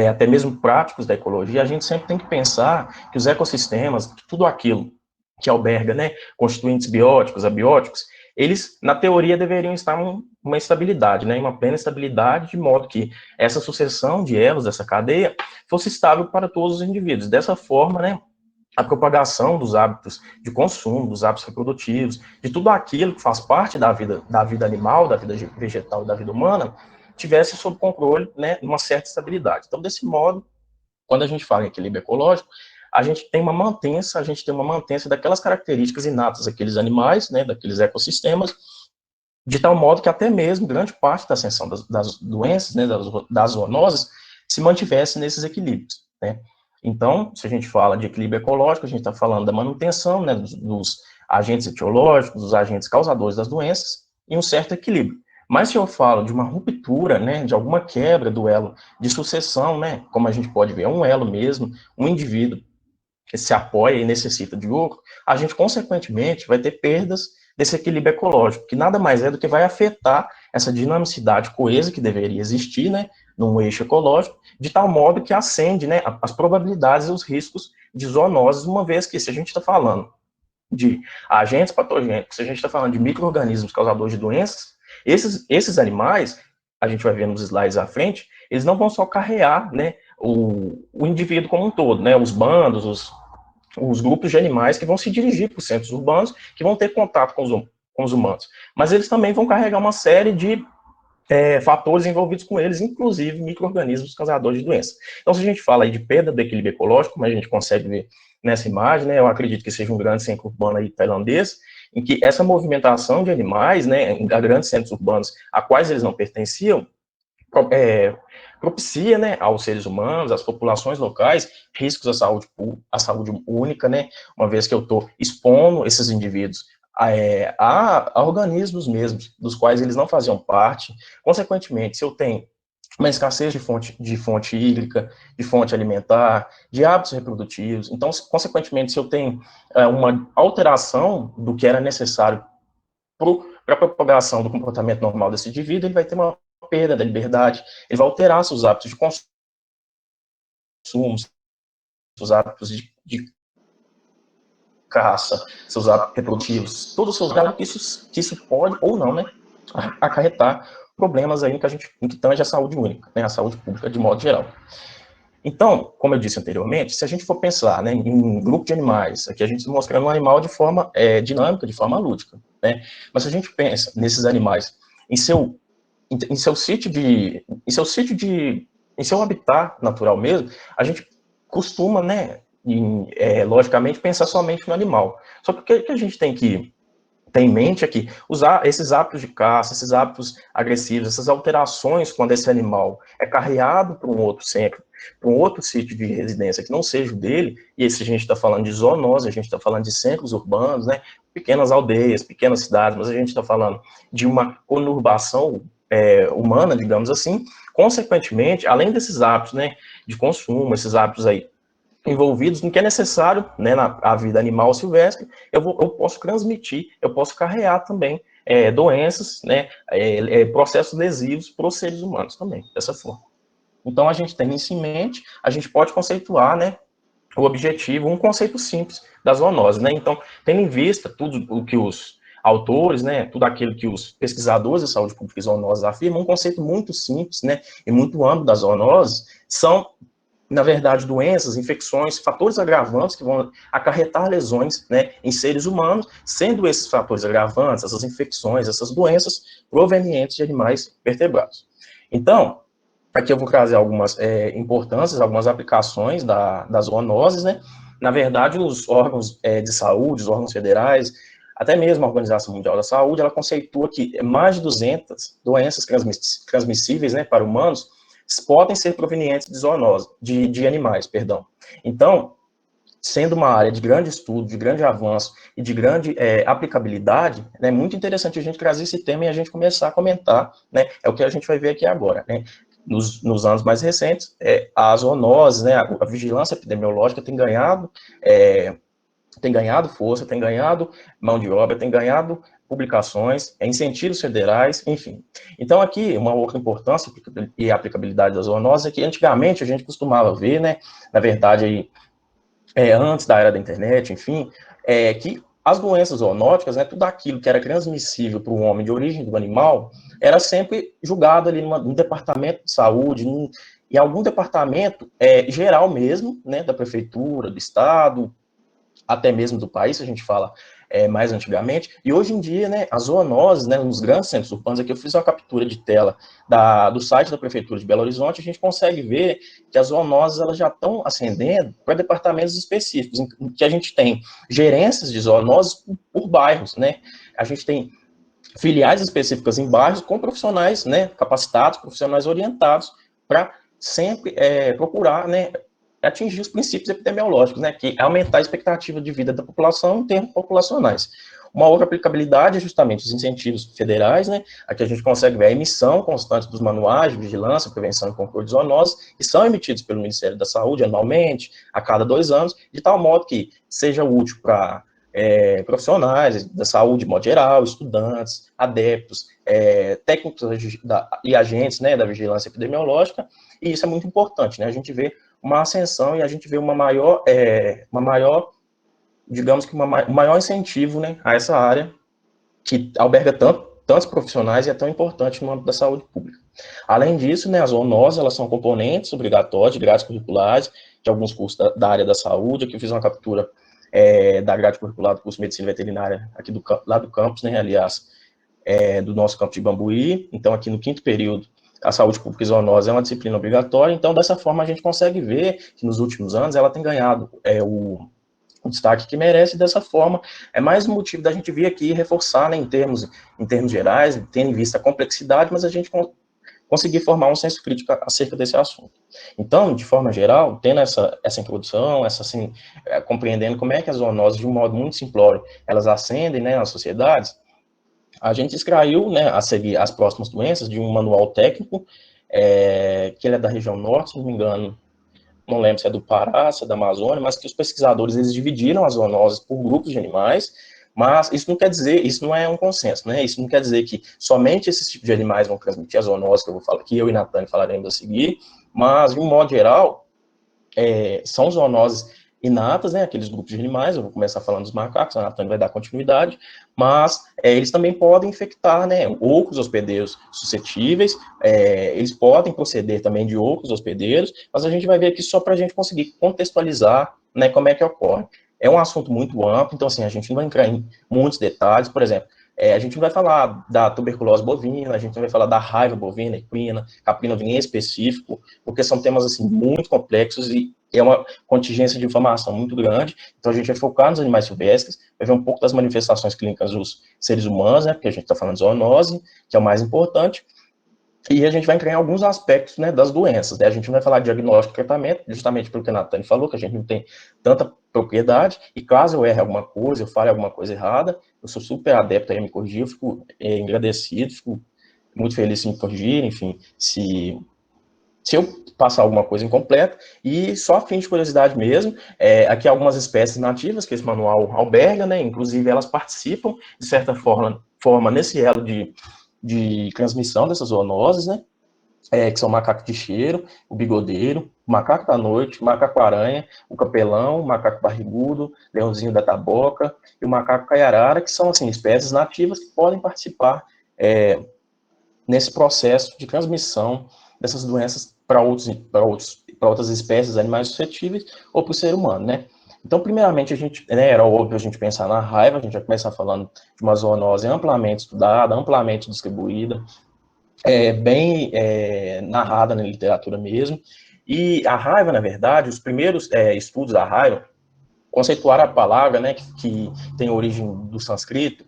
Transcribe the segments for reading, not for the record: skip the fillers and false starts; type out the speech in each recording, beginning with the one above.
até mesmo práticos da ecologia, a gente sempre tem que pensar que os ecossistemas, tudo aquilo que alberga, né, constituintes bióticos, abióticos, eles, na teoria, deveriam estar em uma estabilidade, né, em uma plena estabilidade, de modo que essa sucessão de elos dessa cadeia fosse estável para todos os indivíduos. Dessa forma, né, a propagação dos hábitos de consumo, dos hábitos reprodutivos, de tudo aquilo que faz parte da vida animal, da vida vegetal, da vida humana, tivesse sob controle, né, uma certa estabilidade. Então, desse modo, quando a gente fala em equilíbrio ecológico, a gente tem uma mantença daquelas características inatas daqueles animais, né, daqueles ecossistemas, de tal modo que até mesmo grande parte da ascensão das doenças, né, das zoonoses, se mantivesse nesses equilíbrios, né. Então, se a gente fala de equilíbrio ecológico, a gente está falando da manutenção, né, dos agentes etiológicos, dos agentes causadores das doenças, e um certo equilíbrio. Mas se eu falo de uma ruptura, né, de alguma quebra do elo de sucessão, né, como a gente pode ver, é um elo mesmo, um indivíduo que se apoia e necessita de outro, a gente, consequentemente, vai ter perdas desse equilíbrio ecológico, que nada mais é do que vai afetar essa dinamicidade coesa que deveria existir, né, num eixo ecológico, de tal modo que acende, né, as probabilidades e os riscos de zoonoses, uma vez que, se a gente está falando de agentes patogênicos, se a gente está falando de micro-organismos causadores de doenças, esses animais, a gente vai ver nos slides à frente, eles não vão só carrear, né, o indivíduo como um todo, né, os bandos, os grupos de animais que vão se dirigir para os centros urbanos, que vão ter contato com os humanos. Mas eles também vão carregar uma série de fatores envolvidos com eles, inclusive micro-organismos causadores de doenças. Então, se a gente fala aí de perda do equilíbrio ecológico, como a gente consegue ver nessa imagem, né, eu acredito que seja um grande centro urbano aí tailandês, em que essa movimentação de animais, né, em grandes centros urbanos a quais eles não pertenciam, é, propicia, né, aos seres humanos, às populações locais, riscos à saúde única, né, uma vez que eu estou expondo esses indivíduos a organismos mesmos, dos quais eles não faziam parte. Consequentemente, se eu tenho uma escassez de fonte hídrica, de fonte alimentar, de hábitos reprodutivos, então, consequentemente, se eu tenho uma alteração do que era necessário para a propagação do comportamento normal desse indivíduo, ele vai ter uma perda da liberdade, ele vai alterar seus hábitos de consumo, seus hábitos de caça, seus hábitos reprodutivos, todos os seus hábitos, que isso pode ou não, né, acarretar problemas aí no que tange a saúde única, né, a saúde pública de modo geral. Então, como eu disse anteriormente, se a gente for pensar, né, em um grupo de animais, aqui a gente está mostrando um animal de forma dinâmica, de forma lúdica, né, mas se a gente pensa nesses animais em seu sítio em seu habitat natural mesmo, a gente costuma, né, logicamente, pensar somente no animal. Só que o que a gente tem que ter em mente é que usar esses hábitos de caça, esses hábitos agressivos, essas alterações quando esse animal é carreado para um outro centro, para um outro sítio de residência que não seja o dele, e esse a gente está falando de zoonose, a gente está falando de centros urbanos, né, pequenas aldeias, pequenas cidades, mas a gente está falando de uma conurbação humana, digamos assim. Consequentemente, além desses hábitos, né, de consumo, esses hábitos aí envolvidos no que é necessário, né, na vida animal silvestre, eu posso transmitir, eu posso carrear também doenças, né, processos lesivos para os seres humanos também, dessa forma. Então, a gente tem isso em mente, a gente pode conceituar, né, o objetivo, um conceito simples da zoonose, né? Então, tendo em vista tudo o que os autores, né, tudo aquilo que os pesquisadores de saúde pública e zoonoses afirmam, um conceito muito simples, né, e muito amplo das zoonoses, são, na verdade, doenças, infecções, fatores agravantes que vão acarretar lesões, né, em seres humanos, sendo esses fatores agravantes, essas infecções, essas doenças provenientes de animais vertebrados. Então, aqui eu vou trazer algumas importâncias, algumas aplicações das zoonoses, né? Na verdade, os órgãos de saúde, os órgãos federais, até mesmo a Organização Mundial da Saúde, ela conceitua que mais de 200 doenças transmissíveis, né, para humanos podem ser provenientes de zoonose, de animais, perdão. Então, sendo uma área de grande estudo, de grande avanço e de grande aplicabilidade, é, né, muito interessante a gente trazer esse tema e a gente começar a comentar, né, é o que a gente vai ver aqui agora, né. Nos anos mais recentes, a zoonose, né, a vigilância epidemiológica tem ganhado força, tem ganhado mão de obra, tem ganhado publicações, incentivos federais, enfim. Então, aqui, uma outra importância e aplicabilidade das zoonoses é que, antigamente, a gente costumava ver, né, na verdade, aí, antes da era da internet, enfim, que as doenças zoonóticas, né, tudo aquilo que era transmissível para o homem de origem do animal, era sempre julgado ali num departamento de saúde, em algum departamento geral mesmo, né, da prefeitura, do estado, até mesmo do país, se a gente fala mais antigamente, e hoje em dia, né, as zoonoses, né, nos grandes centros urbanos, aqui eu fiz uma captura de tela do site da Prefeitura de Belo Horizonte, a gente consegue ver que as zoonoses elas já estão ascendendo para departamentos específicos, em que a gente tem gerências de zoonoses por bairros, né, a gente tem filiais específicas em bairros com profissionais, né, capacitados, profissionais orientados, para sempre procurar, né, atingir os princípios epidemiológicos, né, que é aumentar a expectativa de vida da população em termos populacionais. Uma outra aplicabilidade é justamente os incentivos federais, né, aqui a gente consegue ver a emissão constante dos manuais de vigilância, prevenção e controle de zoonoses, que são emitidos pelo Ministério da Saúde anualmente, a cada 2 anos, de tal modo que seja útil para profissionais da saúde, de modo geral, estudantes, adeptos, técnicos e agentes, né, da vigilância epidemiológica, e isso é muito importante, né, a gente vê uma ascensão e a gente vê uma maior, digamos que um maior incentivo, né, a essa área que alberga tantos profissionais e é tão importante no âmbito da saúde pública. Além disso, né, as zoonoses, elas são componentes obrigatórios de grades curriculares de alguns cursos da área da saúde. Aqui eu fiz uma captura da grade curricular do curso de Medicina Veterinária aqui lá do campus, né, aliás, do nosso campo de Bambuí. Então, aqui no 5º período, a saúde pública e zoonose é uma disciplina obrigatória. Então, dessa forma, a gente consegue ver que nos últimos anos ela tem ganhado o destaque que merece. Dessa forma, é mais um motivo da gente vir aqui reforçar, né, em termos gerais, tendo em vista a complexidade, mas a gente conseguir formar um senso crítico acerca desse assunto. Então, de forma geral, tendo essa introdução, assim, compreendendo como é que as zoonoses, de um modo muito simplório, elas ascendem, né, nas sociedades, a gente extraiu, né, a seguir as próximas doenças de um manual técnico, que ele é da região norte, se não me engano, não lembro se é do Pará, se é da Amazônia, mas que os pesquisadores, eles dividiram as zoonoses por grupos de animais, mas isso não quer dizer, isso não é um consenso, né, isso não quer dizer que somente esses tipos de animais vão transmitir as zoonoses, que eu vou falar, que eu e Natane falaremos a seguir, mas, de um modo geral, são zoonoses inatas, né, aqueles grupos de animais, eu vou começar falando dos macacos, a Natane vai dar continuidade, mas eles também podem infectar, né, outros hospedeiros suscetíveis, eles podem proceder também de outros hospedeiros, mas a gente vai ver aqui só para a gente conseguir contextualizar, né, como é que ocorre. É um assunto muito amplo, então, assim, a gente não vai entrar em muitos detalhes, por exemplo, a gente não vai falar da tuberculose bovina, a gente não vai falar da raiva bovina, equina, caprina em específico, porque são temas, assim, muito complexos e é uma contingência de informação muito grande. Então, a gente vai focar nos animais silvestres, vai ver um pouco das manifestações clínicas dos seres humanos, né, porque a gente está falando de zoonose, que é o mais importante, e a gente vai entrar em alguns aspectos, né, das doenças, né? A gente não vai falar de diagnóstico e tratamento, justamente pelo que a Natane falou, que a gente não tem tanta propriedade, e caso eu erre alguma coisa, eu fale alguma coisa errada, eu sou super adepto a me corrigir, eu fico agradecido, fico muito feliz se me corrigir, enfim, se eu passar alguma coisa incompleta. E só a fim de curiosidade mesmo, aqui algumas espécies nativas que esse manual alberga, né, inclusive elas participam, de certa forma nesse elo de transmissão dessas zoonoses, né, que são o macaco de cheiro, o bigodeiro, o macaco da noite, o macaco-aranha, o capelão, o macaco barrigudo, leãozinho da taboca e o macaco caiarara, que são, assim, espécies nativas que podem participar nesse processo de transmissão dessas doenças para outras espécies, animais suscetíveis, ou para o ser humano, né? Então, primeiramente, a gente, né, era óbvio a gente pensar na raiva, a gente vai começar falando de uma zoonose amplamente estudada, amplamente distribuída, bem narrada na literatura mesmo, e a raiva, na verdade, os primeiros estudos da raiva conceituaram a palavra, né, que tem origem do sânscrito,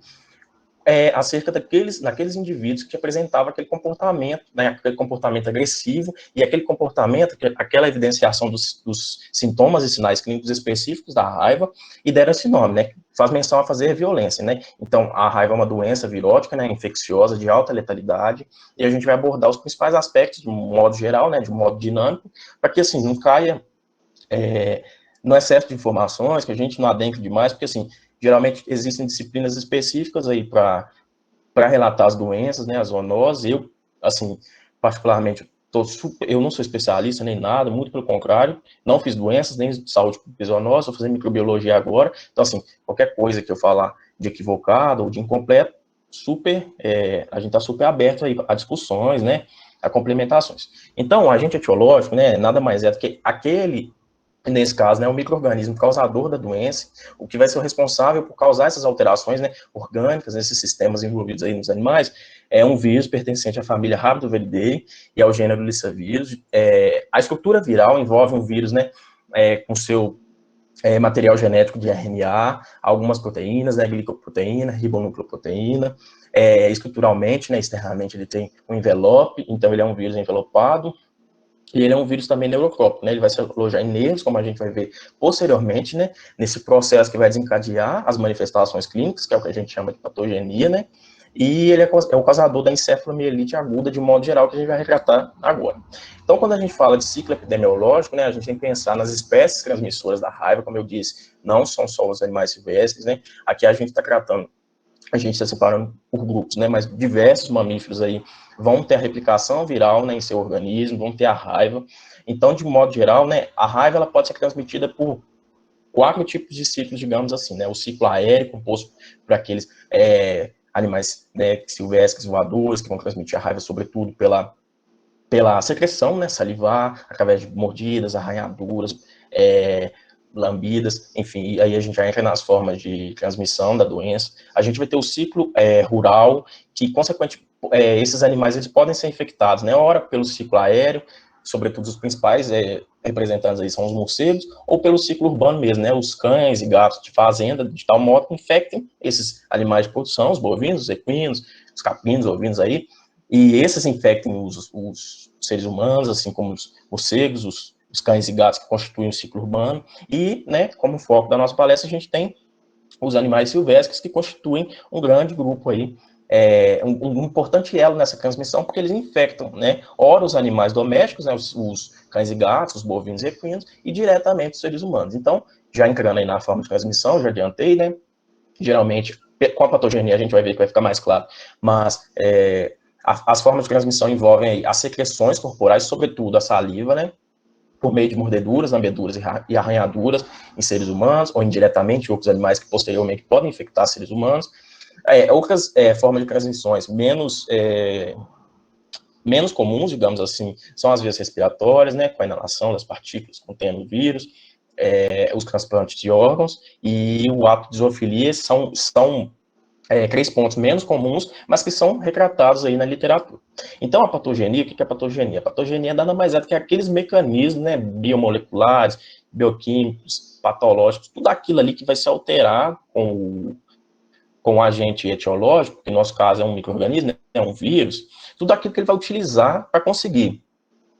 acerca daqueles indivíduos que apresentavam aquele comportamento, né, aquele comportamento agressivo e aquele comportamento, aquela evidenciação dos sintomas e sinais clínicos específicos da raiva, e deram esse nome, né, faz menção a fazer violência, né. Então, a raiva é uma doença virótica, né, infecciosa, de alta letalidade, e a gente vai abordar os principais aspectos de um modo geral, né, de um modo dinâmico, para que, assim, não caia no excesso de informações, que a gente não adentre demais, porque, assim, Geralmente existem disciplinas específicas aí para relatar as doenças, né, as zoonoses. Eu, assim, particularmente, eu não sou especialista nem nada, muito pelo contrário, não fiz doenças, nem saúde zoonose, vou fazer microbiologia agora. Então, assim, qualquer coisa que eu falar de equivocado ou de incompleto, a gente está super aberto aí a discussões, né, a complementações. Então, o agente etiológico, né, nada mais é do que aquele, nesse caso, né, o micro-organismo causador da doença, o que vai ser o responsável por causar essas alterações, né, orgânicas, nesses sistemas envolvidos aí nos animais, é um vírus pertencente à família Rhabdoviridae e ao gênero Lyssavirus. A estrutura viral envolve um vírus, né, com seu material genético de RNA, algumas proteínas, né, glicoproteína, ribonucleoproteína. Estruturalmente, né, externamente, ele tem um envelope, então ele é um vírus envelopado, e ele é um vírus também neurotrópico, né? Ele vai se alojar em nervos, como a gente vai ver posteriormente, né? Nesse processo que vai desencadear as manifestações clínicas, que é o que a gente chama de patogenia, né? E ele é o causador da encefalomielite aguda, de modo geral, que a gente vai retratar agora. Então, quando a gente fala de ciclo epidemiológico, né, a gente tem que pensar nas espécies transmissoras da raiva, como eu disse, não são só os animais silvestres, né? Aqui a gente está tratando, a gente está separando por grupos, né, mas diversos mamíferos aí vão ter a replicação viral, né, em seu organismo, vão ter a raiva. Então, de modo geral, né, a raiva ela pode ser transmitida por 4 tipos de ciclos, digamos assim, né, o ciclo aéreo, composto por aqueles animais, né, silvestres, voadores, que vão transmitir a raiva, sobretudo pela secreção, né, salivar, através de mordidas, arranhaduras, lambidas, enfim, e aí a gente já entra nas formas de transmissão da doença. A gente vai ter o ciclo rural, que, consequentemente, esses animais eles podem ser infectados, né, ora pelo ciclo aéreo, sobretudo os principais representantes aí são os morcegos, ou pelo ciclo urbano mesmo, né, os cães e gatos de fazenda, de tal modo que infectem esses animais de produção, os bovinos, os equinos, os caprinos, ovinos aí, e esses infectem os seres humanos, assim como os morcegos, os cães e gatos que constituem o ciclo urbano, e, né, como foco da nossa palestra, a gente tem os animais silvestres, que constituem um grande grupo aí, um importante elo nessa transmissão, porque eles infectam, né, ora os animais domésticos, né, os cães e gatos, os bovinos e equinos, e diretamente os seres humanos. Então, já entrando aí na forma de transmissão, já adiantei, né, geralmente, com a patogenia a gente vai ver que vai ficar mais claro, mas as formas de transmissão envolvem aí as secreções corporais, sobretudo a saliva, né, por meio de mordeduras, lambeduras e arranhaduras em seres humanos, ou indiretamente em outros animais que posteriormente podem infectar seres humanos. Outras formas de transmissões menos comuns, digamos assim, são as vias respiratórias, né, com a inalação das partículas contendo o vírus, os transplantes de órgãos e o ato de zoofilia são 3 pontos menos comuns, mas que são retratados aí na literatura. Então, a patogenia, o que é a patogenia? A patogenia nada mais é do que aqueles mecanismos, né, biomoleculares, bioquímicos, patológicos, tudo aquilo ali que vai se alterar com o agente etiológico, que no nosso caso é um micro-organismo, né, é um vírus, tudo aquilo que ele vai utilizar para conseguir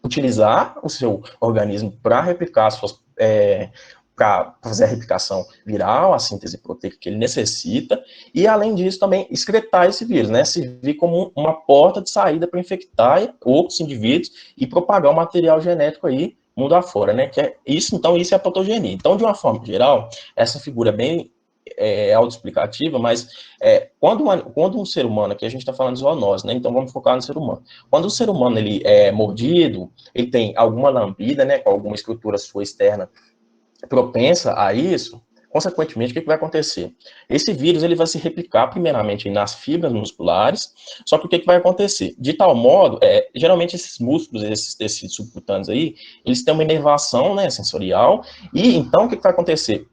utilizar o seu organismo para replicar as suas para fazer a replicação viral, a síntese proteica que ele necessita, e além disso também excretar esse vírus, né, servir como uma porta de saída para infectar outros indivíduos e propagar o material genético aí mundo afora, né, que é isso, então isso é a patogenia. Então, de uma forma geral, essa figura é bem autoexplicativa, mas quando um ser humano, aqui a gente está falando de zoonose, né, então vamos focar no ser humano, quando o ser humano ele é mordido, ele tem alguma lambida, né, com alguma estrutura sua externa propensa a isso, consequentemente, o que vai acontecer? Esse vírus ele vai se replicar primeiramente nas fibras musculares, só que o que vai acontecer? De tal modo, geralmente esses músculos, esses tecidos subcutâneos aí, eles têm uma inervação, né, sensorial, e então o que vai acontecer?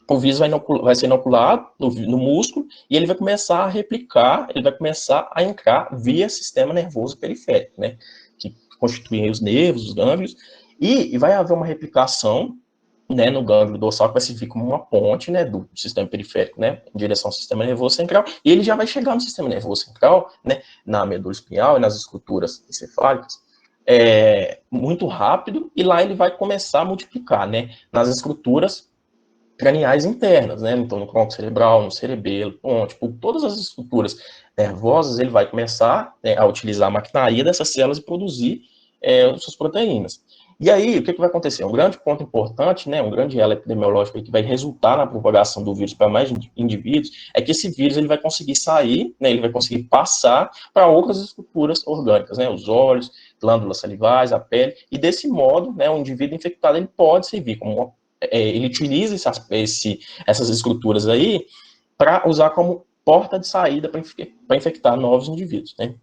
O vírus vai ser inoculado no músculo e ele vai começar a replicar, ele vai começar a entrar via sistema nervoso periférico, né, que constituem os nervos, os gânglios, e vai haver uma replicação, né, no gânglio dorsal, que vai servir como uma ponte, né, do sistema periférico, né, em direção ao sistema nervoso central, e ele já vai chegar no sistema nervoso central, né, na medula espinhal e nas estruturas encefálicas, muito rápido, e lá ele vai começar a multiplicar, né, nas estruturas craniais internas, né, então no tronco cerebral, no cerebelo, tipo, todas as estruturas nervosas, ele vai começar, né, a utilizar a maquinaria dessas células e produzir suas proteínas. E aí, o que vai acontecer? Um grande ponto importante, né, um grande elo epidemiológico que vai resultar na propagação do vírus para mais indivíduos, é que esse vírus ele vai conseguir sair, né, ele vai conseguir passar para outras estruturas orgânicas, né, os olhos, glândulas salivares, a pele, e desse modo, né, o indivíduo infectado ele pode servir como, ele utiliza essas estruturas aí para usar como porta de saída para infectar novos indivíduos, né.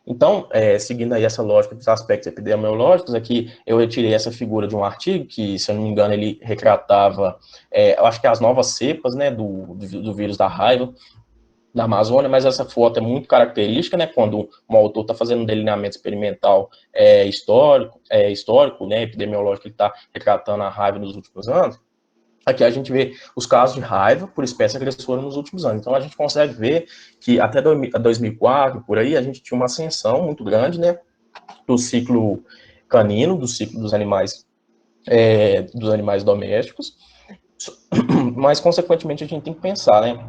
Então, seguindo aí essa lógica dos aspectos epidemiológicos, aqui eu retirei essa figura de um artigo que, se eu não me engano, ele retratava, eu acho que as novas cepas, né, do vírus da raiva da Amazônia, mas essa foto é muito característica, né, quando um autor está fazendo um delineamento experimental histórico, né, epidemiológico, ele está retratando a raiva nos últimos anos. Aqui a gente vê os casos de raiva por espécie agressora nos últimos anos. Então a gente consegue ver que até 2004, por aí, a gente tinha uma ascensão muito grande, né, do ciclo canino, do ciclo dos animais domésticos, mas consequentemente a gente tem que pensar, né,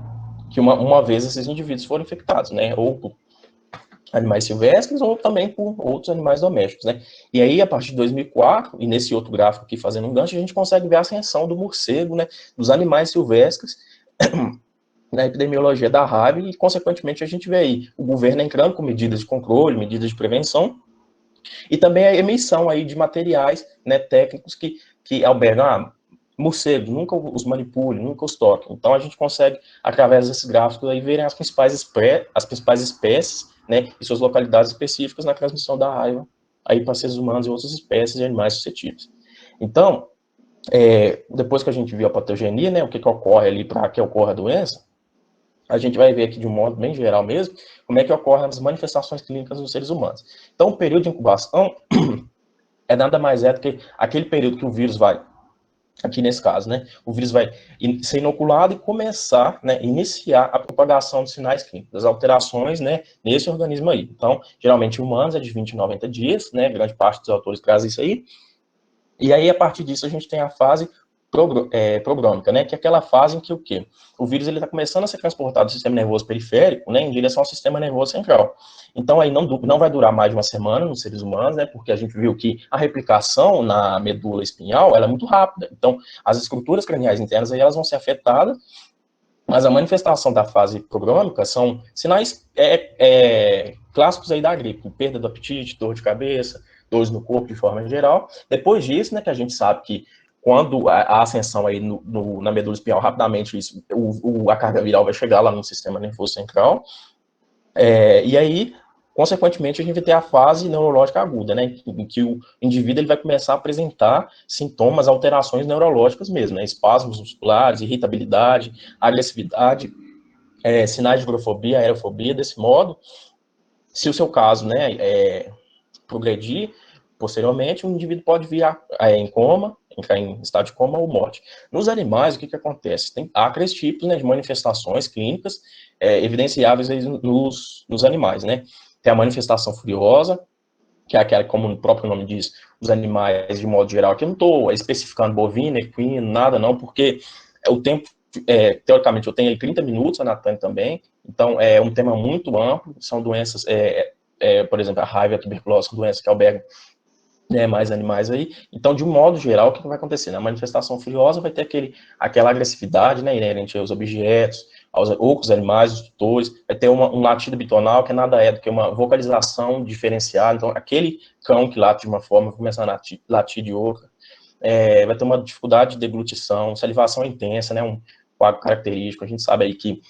que uma vez esses indivíduos foram infectados, né, ou por animais silvestres ou também por outros animais domésticos, né? E aí, a partir de 2004, e nesse outro gráfico aqui fazendo um gancho, a gente consegue ver a ascensão do morcego, né, dos animais silvestres na epidemiologia da raiva e, consequentemente, a gente vê aí o governo entrando com medidas de controle, medidas de prevenção e também a emissão aí de materiais, né, técnicos que albergam morcegos, nunca os manipule, nunca os toque. Então, a gente consegue, através desses gráficos, aí, verem as principais espécies, né, e suas localidades específicas na transmissão da raiva aí para seres humanos e outras espécies de animais suscetíveis. Então, depois que a gente viu a patogenia, né, o que ocorre ali para que ocorra a doença, a gente vai ver aqui de um modo bem geral mesmo, como é que ocorrem as manifestações clínicas nos seres humanos. Então, o período de incubação nada mais do que aquele período que o vírus vai, aqui nesse caso, né, o vírus vai ser inoculado e começar, né, iniciar a propagação de sinais clínicos, das alterações, né, nesse organismo aí. Então, geralmente, humanos é de 20 a 90 dias, né, grande parte dos autores traz isso aí, e aí, a partir disso, a gente tem a fase prodrômica, né, que é aquela fase em que o quê? O vírus está começando a ser transportado do sistema nervoso periférico, né, em direção ao sistema nervoso central. Então, aí não vai durar mais de uma semana nos seres humanos, né, porque a gente viu que a replicação na medula espinhal, ela é muito rápida. Então, as estruturas craniais internas, aí, elas vão ser afetadas, mas a manifestação da fase prodrômica são sinais clássicos aí da gripe, perda do apetite, dor de cabeça, dores no corpo de forma geral. Depois disso, né, que a gente sabe que quando a ascensão aí na medula espinhal, rapidamente a carga viral vai chegar lá no sistema nervoso central, e aí, consequentemente, a gente vai ter a fase neurológica aguda, né, em que o indivíduo ele vai começar a apresentar sintomas, alterações neurológicas mesmo, né, espasmos musculares, irritabilidade, agressividade, sinais de grofobia, aerofobia. Desse modo, se o seu caso, né, progredir, posteriormente, o indivíduo pode vir em coma, entrar em estado de coma ou morte. Nos animais, o que acontece? Há três tipos, né, de manifestações clínicas evidenciáveis nos animais, né? Tem a manifestação furiosa, que é aquela, como o próprio nome diz, os animais, de modo geral, que eu não estou especificando bovino, equino, nada não, porque o tempo, teoricamente, eu tenho aí 30 minutos, a Natane também, então é um tema muito amplo, são doenças, por exemplo, a raiva e a tuberculose, são doenças que albergam, né, mais animais aí. Então, de um modo geral, o que vai acontecer? Na manifestação furiosa vai ter aquela agressividade, né, inerente aos objetos, aos outros animais, os tutores, vai ter um latido bitonal, que nada é do que uma vocalização diferenciada. Então, aquele cão que late de uma forma vai começar a latir de outra. Vai ter uma dificuldade de deglutição, salivação intensa, né, um quadro característico. A gente sabe aí que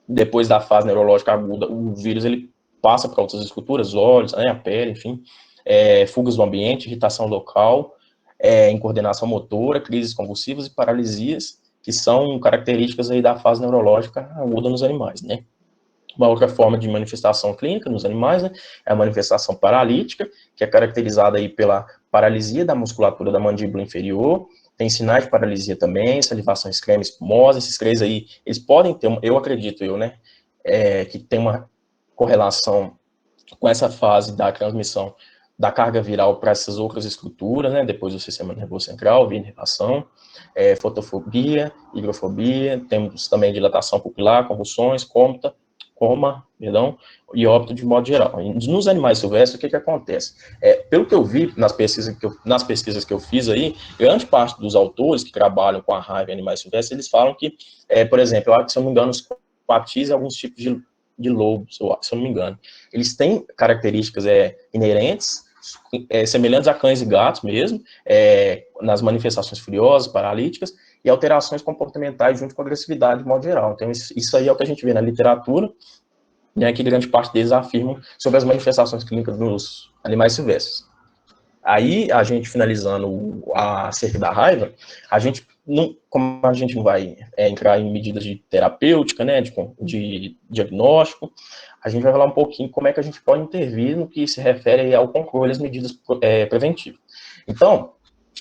depois da fase neurológica aguda, o vírus ele passa para outras estruturas, olhos, né, a pele, enfim, fugas do ambiente, irritação local, incoordenação motora, crises convulsivas e paralisias, que são características aí da fase neurológica aguda nos animais, né. Uma outra forma de manifestação clínica nos animais, né, é a manifestação paralítica, que é caracterizada aí pela paralisia da musculatura da mandíbula inferior, tem sinais de paralisia também, salivação extrema, espumosa. Esses três aí, eles podem ter, eu acredito, né, que tem uma correlação com essa fase da transmissão da carga viral para essas outras estruturas, né, depois do sistema nervoso central, via inervação, fotofobia, higrofobia, temos também dilatação pupilar, convulsões, coma, perdão, e óbito de modo geral. Nos animais silvestres, o que acontece? Pelo que eu vi nas pesquisas que eu fiz aí, grande parte dos autores que trabalham com a raiva em animais silvestres, eles falam que, por exemplo, se eu não me engano, os coatis e alguns tipos de lobos, se eu não me engano, eles têm características inerentes, semelhantes a cães e gatos mesmo, nas manifestações furiosas, paralíticas, e alterações comportamentais junto com agressividade de modo geral. Então, isso aí é o que a gente vê na literatura, né, que grande parte deles afirmam sobre as manifestações clínicas dos animais silvestres. Aí, a gente finalizando acerca da raiva, a gente não, como a gente não vai entrar em medidas de terapêutica, né, de diagnóstico, a gente vai falar um pouquinho como é que a gente pode intervir no que se refere ao controle das medidas preventivas. Então,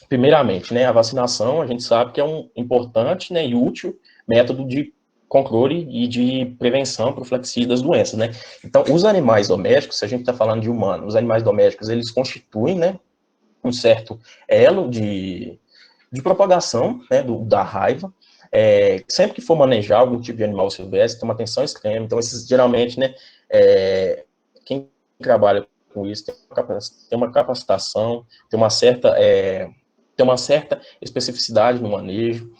primeiramente, né, a vacinação, a gente sabe que é um importante, né, e útil método de controle e de prevenção profilaxia das doenças, né. Então, os animais domésticos, se a gente está falando de humanos, os animais domésticos, eles constituem, né, um certo elo de propagação, né, da raiva. Sempre que for manejar algum tipo de animal silvestre, tem uma atenção extrema. Então, esses geralmente, né, quem trabalha com isso tem uma capacitação, tem uma certa especificidade no manejo.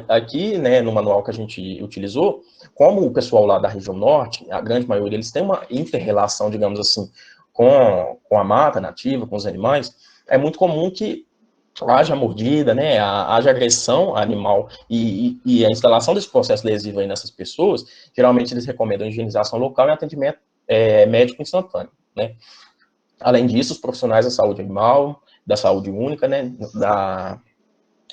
Aqui, né, no manual que a gente utilizou, como o pessoal lá da região norte, a grande maioria, eles têm uma inter-relação, digamos assim, com a mata nativa, com os animais, é muito comum que haja mordida, né, haja agressão animal e a instalação desse processo lesivo aí nessas pessoas, geralmente eles recomendam higienização local e atendimento médico instantâneo, né. Além disso, os profissionais da saúde animal, da saúde única, né, da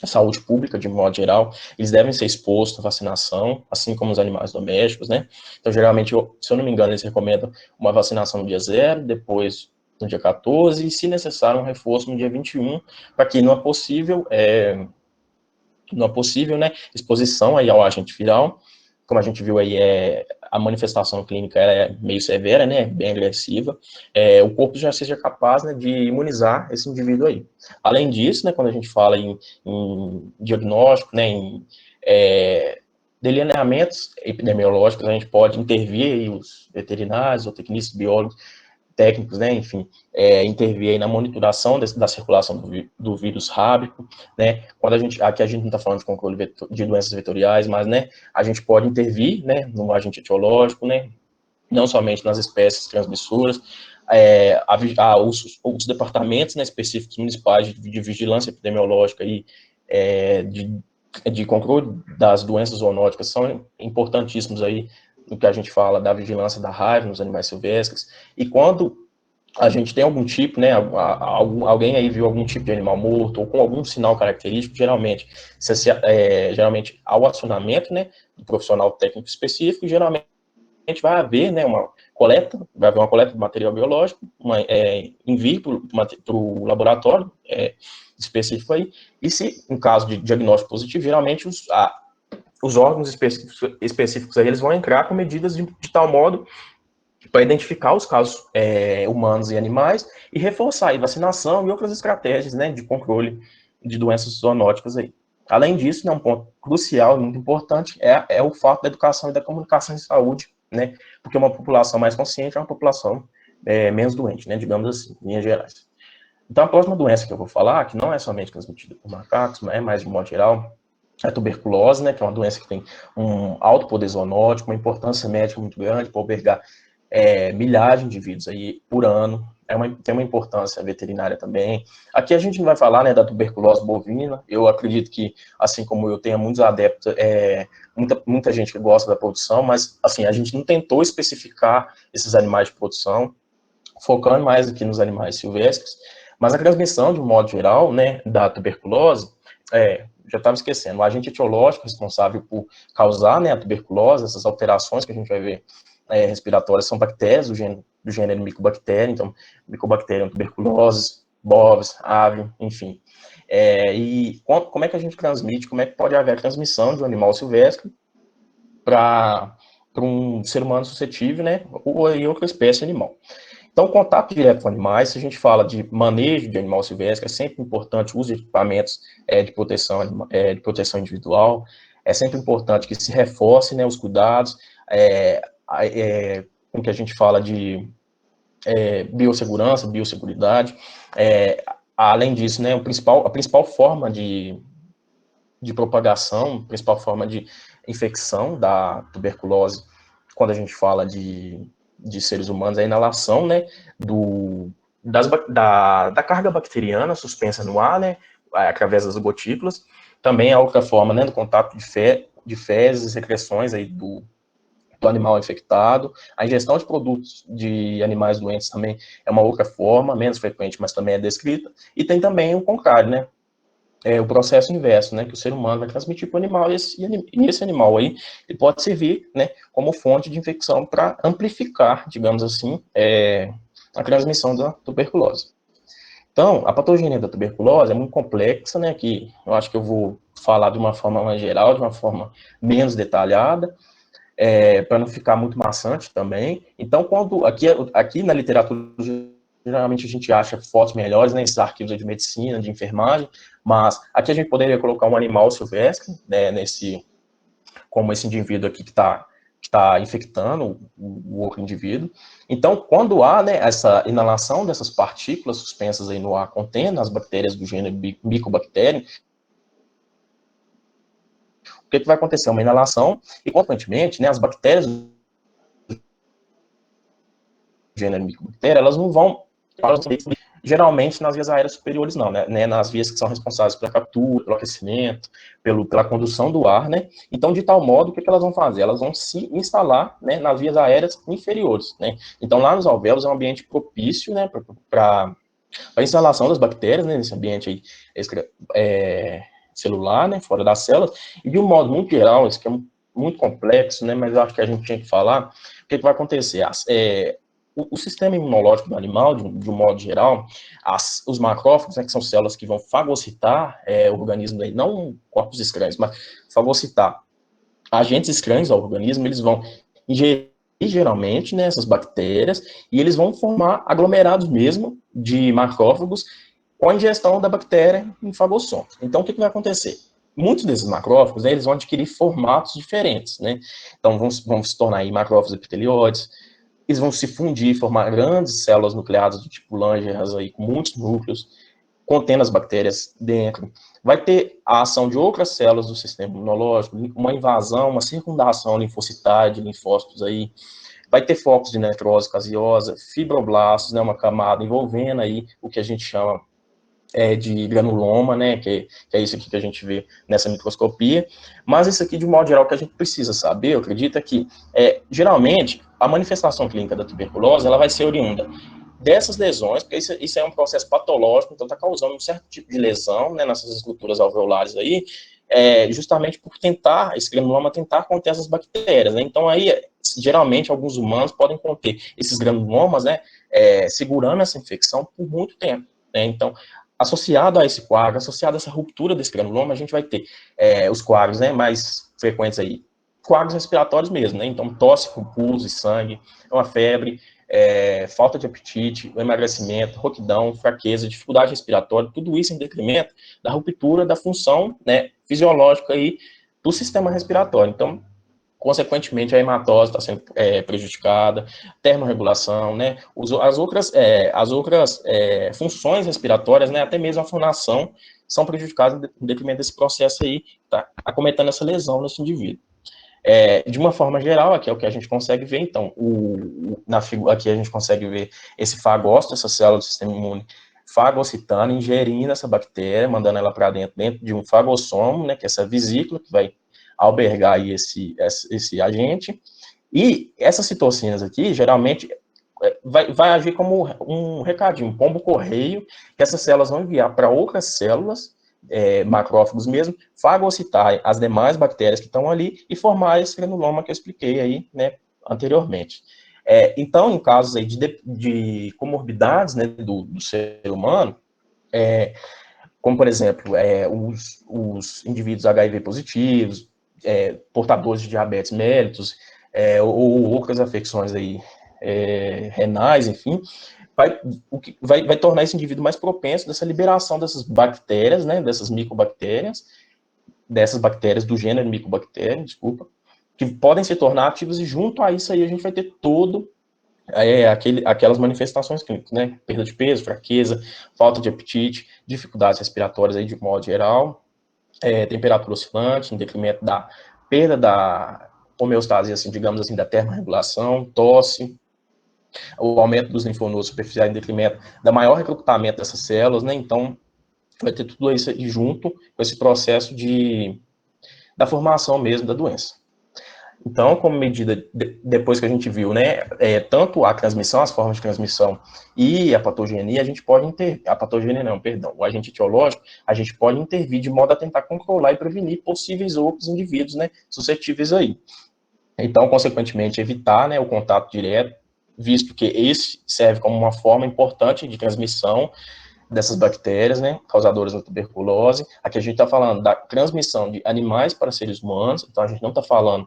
saúde pública, de modo geral, eles devem ser expostos à vacinação, assim como os animais domésticos, né. Então, geralmente, se eu não me engano, eles recomendam uma vacinação no dia 0, depois no dia 14, e, se necessário, um reforço no dia 21, para que não é possível, né, exposição aí ao agente viral. Como a gente viu aí, a manifestação clínica é meio severa, né, bem agressiva, o corpo já seja capaz, né, de imunizar esse indivíduo aí. Além disso, né, quando a gente fala em diagnóstico, né, em delineamentos epidemiológicos, a gente pode intervir aí os veterinários, ou tecnistas, biólogos, técnicos, né, enfim, intervir aí na monitoração da circulação do vírus rábico, né, aqui a gente não está falando de controle de doenças vetoriais, mas, né, a gente pode intervir, né, no agente etiológico, né, não somente nas espécies transmissoras, os departamentos, né, específicos municipais de vigilância epidemiológica e de controle das doenças zoonóticas são importantíssimos aí no que a gente fala da vigilância da raiva nos animais silvestres. E quando a gente tem algum tipo, né, alguém aí viu algum tipo de animal morto ou com algum sinal característico, geralmente ao acionamento, né, do profissional técnico específico, geralmente vai haver, né, vai haver uma coleta de material biológico, envio para o laboratório específico aí, e se, em caso de diagnóstico positivo, geralmente os órgãos específicos aí, eles vão entrar com medidas de tal modo para identificar os casos humanos e animais e reforçar a vacinação e outras estratégias, né, de controle de doenças zoonóticas aí. Além disso, né, um ponto crucial e muito importante é o fato da educação e da comunicação em saúde, né, porque uma população mais consciente é uma população menos doente, né, digamos assim, em linhas gerais. Então, a próxima doença que eu vou falar, que não é somente transmitida por macacos, mas é mais de modo geral, é a tuberculose, né, que é uma doença que tem um alto poder zoonótico, uma importância médica muito grande para albergar milhares de indivíduos aí por ano, tem uma importância veterinária também. Aqui a gente não vai falar, né, da tuberculose bovina, eu acredito que, assim como eu, tenha muitos adeptos, muita gente que gosta da produção, mas, assim, a gente não tentou especificar esses animais de produção, focando mais aqui nos animais silvestres, mas a transmissão, de um modo geral, né, da tuberculose, já estava esquecendo, o agente etiológico responsável por causar, né, a tuberculose, essas alterações que a gente vai ver respiratórias, são bactérias do gênero Mycobacterium, então, Mycobacterium tuberculose, bovis, ave, enfim. E como é que a gente transmite, como é que pode haver a transmissão de um animal silvestre para um ser humano suscetível, né, ou em outra espécie animal. Então, contato direto com animais, se a gente fala de manejo de animal silvestre, é sempre importante o uso de equipamentos de proteção individual, é sempre importante que se reforce, né, os cuidados, com o que a gente fala de biossegurança, biosseguridade. Além disso, né, a principal forma de propagação, a principal forma de infecção da tuberculose, quando a gente fala de seres humanos, é a inalação, né, da carga bacteriana suspensa no ar, né, através das gotículas. Também a outra forma, né, do contato de fezes, secreções aí do animal infectado. A ingestão de produtos de animais doentes também é uma outra forma, menos frequente, mas também é descrita. E tem também o contrário, né, o processo inverso, né, que o ser humano vai transmitir para o animal, e esse animal aí, ele pode servir, né, como fonte de infecção para amplificar, digamos assim, a transmissão da tuberculose. Então, a patogenia da tuberculose é muito complexa, né, que eu acho que eu vou falar de uma forma mais geral, de uma forma menos detalhada, para não ficar muito maçante também. Então, quando aqui na literatura, geralmente a gente acha fotos melhores, né, esses arquivos de medicina, de enfermagem, mas aqui a gente poderia colocar um animal silvestre, né, como esse indivíduo aqui que está infectando o outro indivíduo. Então, quando há, né, essa inalação dessas partículas suspensas aí no ar contendo as bactérias do gênero Mycobacterium, o que vai acontecer? Uma inalação e, consequentemente, né, as bactérias do gênero Mycobacterium, elas não vão geralmente nas vias aéreas superiores não, né, nas vias que são responsáveis pela captura, pelo aquecimento, pela condução do ar, né, então de tal modo, o que elas vão fazer? Elas vão se instalar, né, nas vias aéreas inferiores, né, então lá nos alvéolos é um ambiente propício, né, para a instalação das bactérias, né, nesse ambiente aí, celular, né, fora das células, e de um modo muito geral, isso que é muito complexo, né, mas eu acho que a gente tinha que falar, o que vai acontecer? O sistema imunológico do animal, de um modo geral, os macrófagos, né, que são células que vão fagocitar o organismo, aí, não corpos estranhos, mas fagocitar agentes estranhos ao organismo, eles vão ingerir geralmente, né, essas bactérias, e eles vão formar aglomerados mesmo de macrófagos com a ingestão da bactéria em fagossomos. Então, o que vai acontecer? Muitos desses macrófagos, né, eles vão adquirir formatos diferentes, né? Então, vão se tornar aí macrófagos epitelioides, eles vão se fundir, formar grandes células nucleadas do tipo Langerhans, aí, com muitos núcleos, contendo as bactérias dentro. Vai ter a ação de outras células do sistema imunológico, uma invasão, uma circundação linfocitária de linfócitos aí. Vai ter focos de necrose caseosa, fibroblastos, né, uma camada envolvendo aí o que a gente chama de granuloma, né, que é isso aqui que a gente vê nessa microscopia, mas isso aqui, de um modo geral, que a gente precisa saber, eu acredito, é que, geralmente, a manifestação clínica da tuberculose, ela vai ser oriunda dessas lesões, porque isso é um processo patológico, então está causando um certo tipo de lesão, né, nessas estruturas alveolares aí, justamente por tentar, esse granuloma tentar conter essas bactérias, né, então aí, geralmente, alguns humanos podem conter esses granulomas, né, segurando essa infecção por muito tempo, né, então, associado a esse quadro, associado a essa ruptura desse granuloma, a gente vai ter os quadros, né, mais frequentes aí, quadros respiratórios mesmo, né, então tosse com pulso e sangue, uma febre, falta de apetite, emagrecimento, rouquidão, fraqueza, dificuldade respiratória, tudo isso em detrimento da ruptura da função, né, fisiológica aí do sistema respiratório. Então, consequentemente, a hematose está sendo prejudicada, termorregulação, né, as outras funções respiratórias, né, até mesmo a fonação, são prejudicadas em detrimento desse processo aí, tá acometendo essa lesão nesse indivíduo. De uma forma geral, aqui é o que a gente consegue ver, então, na figura aqui a gente consegue ver esse fagócito, essa célula do sistema imune, fagocitando, ingerindo essa bactéria, mandando ela para dentro de um fagossomo, né, que é essa vesícula que vai albergar aí esse agente, e essas citocinas aqui, geralmente, vai agir como um recadinho, um pombo-correio, que essas células vão enviar para outras células, macrófagos mesmo, fagocitar as demais bactérias que estão ali e formar esse granuloma que eu expliquei aí, né, anteriormente. Então, em casos aí de comorbidades, né, do ser humano, como, por exemplo, os indivíduos HIV positivos, portadores de diabetes mellitus, ou outras afecções aí, renais, enfim, vai tornar esse indivíduo mais propenso dessa liberação dessas bactérias, né, dessas micobactérias, dessas bactérias do gênero Mycobacterium, desculpa, que podem se tornar ativas, e junto a isso aí a gente vai ter todo aquelas manifestações clínicas, né? Perda de peso, fraqueza, falta de apetite, dificuldades respiratórias aí de modo geral, temperatura oscilante, em detrimento da perda da homeostase, assim, digamos assim, da termorregulação, tosse, o aumento dos linfonodos superficiais em detrimento da maior recrutamento dessas células, né? Então, vai ter tudo isso aí junto com esse processo da formação mesmo da doença. Então, como medida, depois que a gente viu, né, tanto a transmissão, as formas de transmissão e a patogenia, a gente pode intervir, a patogenia não, perdão, o agente etiológico, a gente pode intervir de modo a tentar controlar e prevenir possíveis outros indivíduos, né, suscetíveis aí. Então, consequentemente, evitar, né, o contato direto, visto que esse serve como uma forma importante de transmissão dessas bactérias, né, causadoras da tuberculose. Aqui a gente está falando da transmissão de animais para seres humanos, então a gente não está falando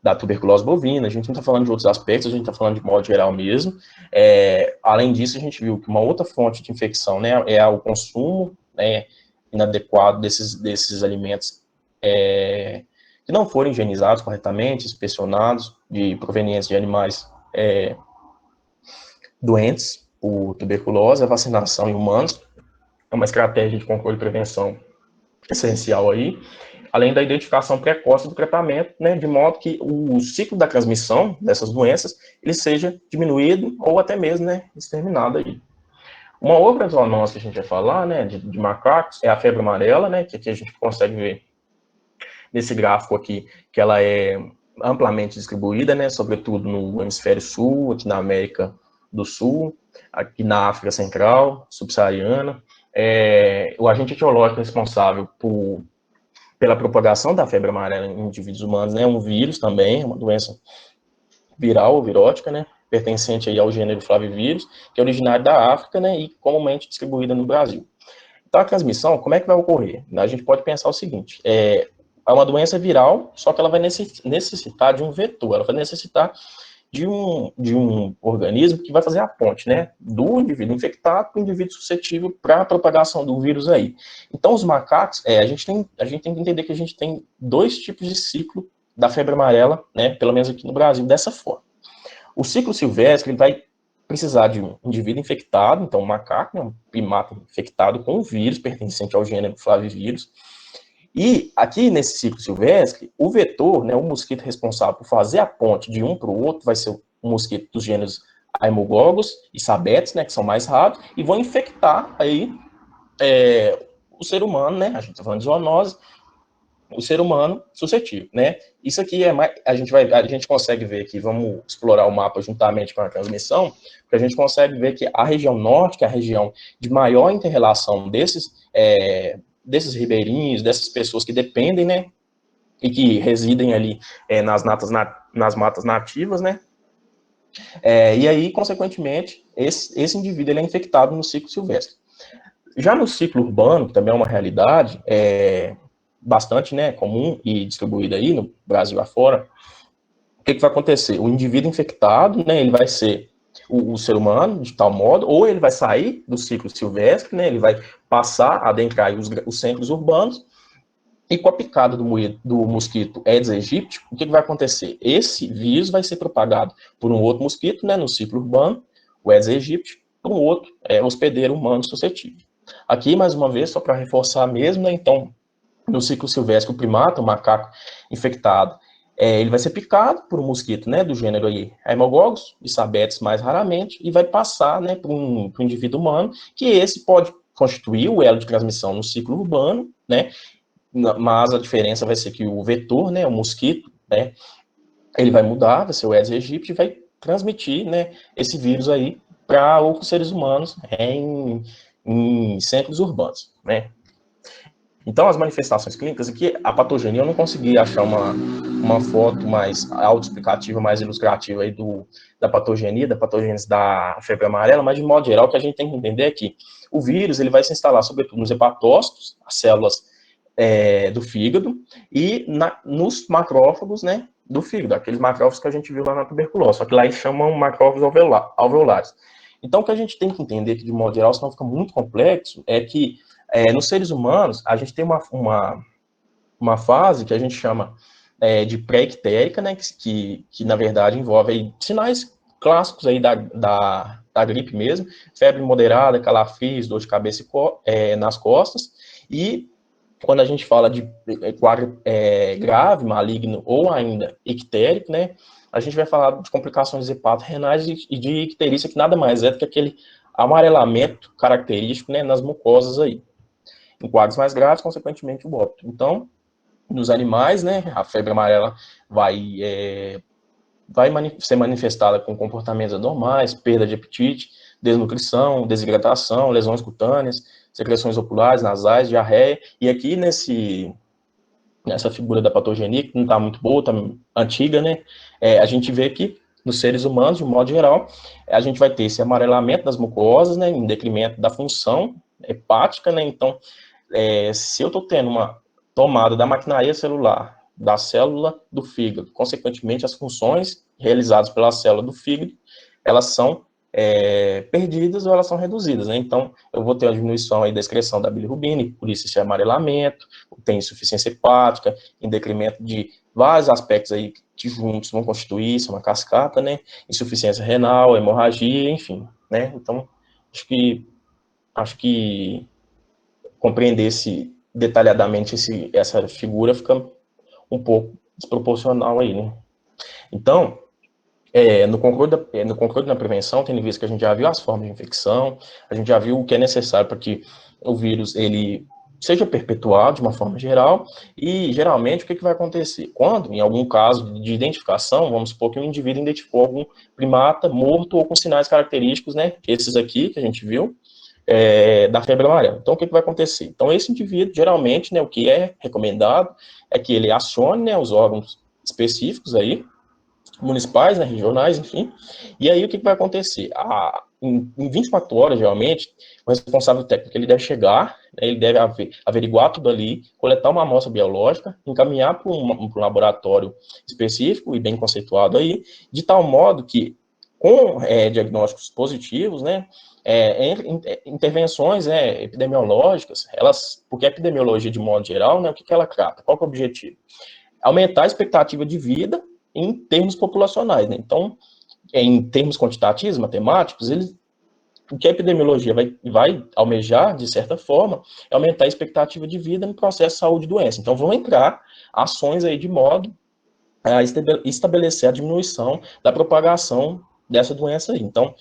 da tuberculose bovina, a gente não está falando de outros aspectos, a gente está falando de modo geral mesmo. Além disso, a gente viu que uma outra fonte de infecção, né, é o consumo, né, inadequado desses alimentos que não foram higienizados corretamente, inspecionados, de proveniência de animais doentes por tuberculose. A vacinação em humanos é uma estratégia de controle e prevenção essencial aí, além da identificação precoce do tratamento, né, de modo que o ciclo da transmissão dessas doenças ele seja diminuído ou até mesmo, né, exterminado aí. Uma outra zoonose que a gente vai falar, né, de macacos é a febre amarela, né, que aqui a gente consegue ver nesse gráfico aqui, que ela é amplamente distribuída, né, sobretudo no hemisfério sul, aqui na América do Sul, aqui na África Central, subsaariana. O agente etiológico responsável pela propagação da febre amarela em indivíduos humanos, né, é um vírus também, uma doença viral ou virótica, né, pertencente aí ao gênero Flavivírus, que é originário da África, né, e comumente distribuída no Brasil. Então, a transmissão, como é que vai ocorrer? A gente pode pensar o seguinte, é uma doença viral, só que ela vai necessitar de um vetor, ela vai necessitar de um organismo que vai fazer a ponte, né, do indivíduo infectado para o indivíduo suscetível para a propagação do vírus aí. Então, os macacos, a gente tem que entender que a gente tem dois tipos de ciclo da febre amarela, né, pelo menos aqui no Brasil, dessa forma. O ciclo silvestre, ele vai precisar de um indivíduo infectado, então um macaco, né, um primata infectado com um vírus pertencente ao gênero Flavivírus. E aqui nesse ciclo silvestre, o vetor, né, o mosquito responsável por fazer a ponte de um para o outro, vai ser o mosquito dos gêneros Haemogogus e Sabetes, né, que são mais raros, e vão infectar aí o ser humano, né, a gente está falando de zoonose, o ser humano suscetível, né? Isso aqui a gente consegue ver aqui, vamos explorar o mapa juntamente com a transmissão, porque a gente consegue ver que a região norte, que é a região de maior interrelação desses ribeirinhos, dessas pessoas que dependem, né, e que residem ali nas matas nativas, né, e aí, consequentemente, esse indivíduo ele é infectado no ciclo silvestre. Já no ciclo urbano, que também é uma realidade, bastante, né, comum e distribuída aí no Brasil afora, o que vai acontecer? O indivíduo infectado, né, ele vai ser o ser humano, de tal modo, ou ele vai sair do ciclo silvestre, né, ele vai passar a adentrar os centros urbanos, e com a picada do mosquito Aedes aegypti, o que vai acontecer? Esse vírus vai ser propagado por um outro mosquito, né, no ciclo urbano, o Aedes aegypti, por um outro hospedeiro humano suscetível. Aqui, mais uma vez, só para reforçar mesmo, né, então, no ciclo silvestre, o primata, o macaco infectado, ele vai ser picado por um mosquito, né, do gênero aí, Haemogogus e Sabetes mais raramente, e vai passar, né, para um indivíduo humano, que esse pode constituir o elo de transmissão no ciclo urbano, né, mas a diferença vai ser que o vetor, né, o mosquito, né, ele vai mudar, vai ser o Aedes aegypti, e vai transmitir, né, esse vírus aí para outros seres humanos em centros urbanos, né. Então, as manifestações clínicas aqui, a patogenia, eu não consegui achar uma foto mais autoexplicativa, mais ilustrativa aí da patogenia, da patogênese da febre amarela, mas de modo geral, o que a gente tem que entender é que o vírus ele vai se instalar, sobretudo, nos hepatócitos, as células do fígado, e nos macrófagos, né, do fígado, aqueles macrófagos que a gente viu lá na tuberculose, só que lá eles chamam macrófagos alveolares. Então, o que a gente tem que entender aqui, de modo geral, senão fica muito complexo, é que nos seres humanos, a gente tem uma uma fase que a gente chama de pré-ictérica, né, que na verdade envolve aí sinais clássicos aí da gripe mesmo, febre moderada, calafrios, dor de cabeça nas costas, e quando a gente fala de quadro grave, maligno ou ainda ictérico, né, a gente vai falar de complicações hepato-renais e de icterícia, que nada mais é do que aquele amarelamento característico, né, nas mucosas aí. Em quadros mais graves, consequentemente, o óbito. Então, nos animais, né, a febre amarela vai ser manifestada com comportamentos anormais, perda de apetite, desnutrição, desidratação, lesões cutâneas, secreções oculares, nasais, diarreia. E aqui nessa figura da patogenia, que não está muito boa, está antiga, né? A gente vê que nos seres humanos, de um modo geral, a gente vai ter esse amarelamento das mucosas, né, em decremento da função hepática, né? Então, se eu estou tendo uma tomada da maquinaria celular, da célula do fígado, consequentemente, as funções realizadas pela célula do fígado, elas são perdidas ou elas são reduzidas, né? Então, eu vou ter uma diminuição aí da excreção da bilirrubina, por isso esse amarelamento, tem insuficiência hepática, em decremento de vários aspectos aí que juntos vão constituir isso, uma cascata, né? Insuficiência renal, hemorragia, enfim, né? Então, acho que compreender detalhadamente essa figura fica um pouco desproporcional aí, né? Então, no controle da prevenção, tendo visto que a gente já viu as formas de infecção, a gente já viu o que é necessário para que o vírus ele seja perpetuado de uma forma geral, e geralmente o que vai acontecer? Quando, em algum caso de identificação, vamos supor que o indivíduo identificou algum primata morto ou com sinais característicos, né? Esses aqui que a gente viu, da febre amarela. Então, o que vai acontecer? Então, esse indivíduo, geralmente, né, o que é recomendado é que ele acione, né, os órgãos específicos aí, municipais, né, regionais, enfim, e aí o que vai acontecer? Em 24 horas, geralmente, o responsável técnico ele deve chegar, né, ele deve averiguar tudo ali, coletar uma amostra biológica, encaminhar para um laboratório específico e bem conceituado aí, de tal modo que, com diagnósticos positivos, né, intervenções epidemiológicas, porque a epidemiologia, de modo geral, né, o que ela trata? Qual que é o objetivo? Aumentar a expectativa de vida em termos populacionais, né? Então, em termos quantitativos, matemáticos, o que a epidemiologia vai almejar, de certa forma, é aumentar a expectativa de vida no processo de saúde e doença. Então, vão entrar ações aí de modo a estabelecer a diminuição da propagação dessa doença aí. Então,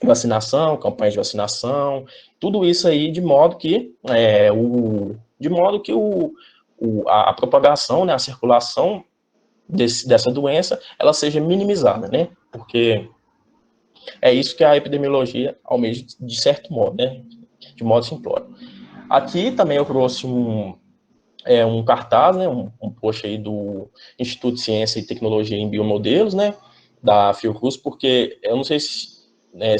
vacinação, campanha de vacinação, tudo isso aí de modo que a propagação, né, a circulação dessa doença, ela seja minimizada, né? Porque é isso que a epidemiologia almeja de certo modo, né? De modo simplório. Aqui também eu trouxe um cartaz, né? Um post aí do Instituto de Ciência e Tecnologia em Biomodelos, né? Da Fiocruz, porque eu não sei se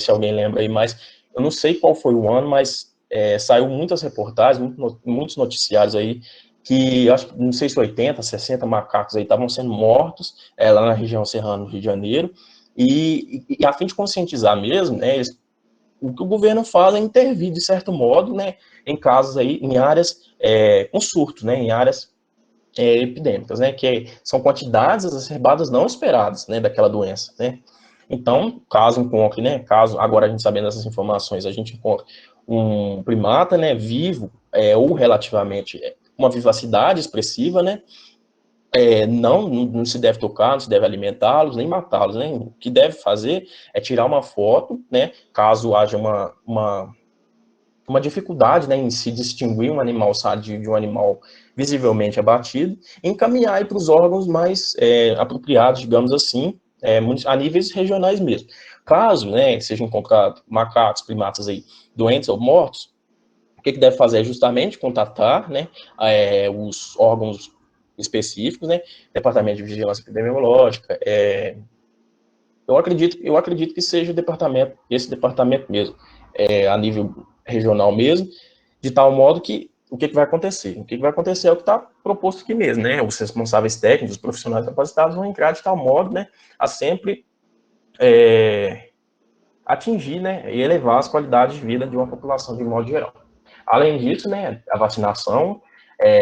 alguém lembra aí, mas eu não sei qual foi o ano, mas saiu muitas reportagens, muitos noticiários aí, que acho que não sei se 80, 60 macacos aí estavam sendo mortos lá na região serrana do Rio de Janeiro, e a fim de conscientizar mesmo, né, o que o governo faz é intervir, de certo modo, né, em casos aí, em áreas com surtos, né, em áreas epidêmicas, né, que são quantidades exacerbadas não esperadas, né, daquela doença, né. Então, caso encontre, né, agora a gente sabendo dessas informações, a gente encontra um primata, né, vivo, ou relativamente, uma vivacidade expressiva, né, não se deve tocar, não se deve alimentá-los, nem matá-los, né, o que deve fazer é tirar uma foto, né, caso haja uma dificuldade, né, em se distinguir um animal sadio de um animal visivelmente abatido, e encaminhar para os órgãos mais apropriados, digamos assim, a níveis regionais mesmo. Caso, né, seja encontrado macacos, primatas aí doentes ou mortos, o que deve fazer é justamente contatar, né, os órgãos específicos, né, Departamento de Vigilância Epidemiológica, eu acredito que seja esse departamento mesmo, a nível regional mesmo, de tal modo que o que vai acontecer? O que vai acontecer é o que está proposto aqui mesmo, né? Os responsáveis técnicos, os profissionais capacitados vão entrar de tal modo, né, a sempre atingir, né, e elevar as qualidades de vida de uma população de modo geral. Além disso, né, a vacinação,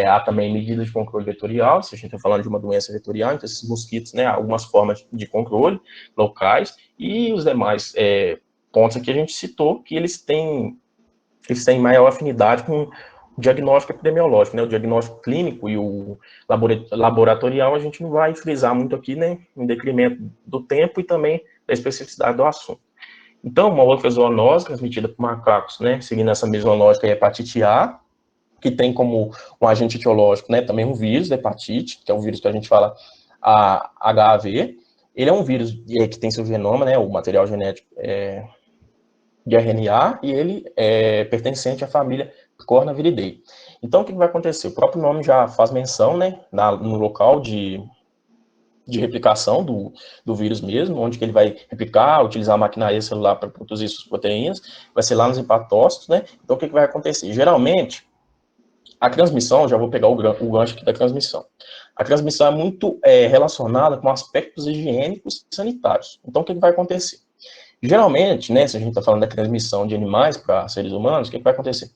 Há também medidas de controle vetorial, se a gente está falando de uma doença vetorial, então esses mosquitos, né, algumas formas de controle locais, e os demais pontos aqui a gente citou que eles têm maior afinidade com o diagnóstico epidemiológico, né, o diagnóstico clínico e o laboratorial a gente não vai frisar muito aqui, né, em detrimento do tempo e também da especificidade do assunto. Então, uma outra zoonose transmitida por macacos, né, seguindo essa mesma lógica, é a hepatite A, que tem como um agente etiológico, né, também um vírus da hepatite, que é o vírus que a gente fala a HIV. Ele é um vírus que tem seu genoma, né, o material genético de RNA, e ele é pertencente à família Cornaviridae. Então, o que vai acontecer? O próprio nome já faz menção, né, no local de replicação do vírus mesmo, onde que ele vai replicar, utilizar a maquinaria celular para produzir suas proteínas, vai ser lá nos hepatócitos, né? Então, o que vai acontecer? Geralmente, a transmissão, já vou pegar o gancho aqui da transmissão. A transmissão é muito relacionada com aspectos higiênicos e sanitários. Então, o que vai acontecer? Geralmente, né, se a gente está falando da transmissão de animais para seres humanos, o que vai acontecer?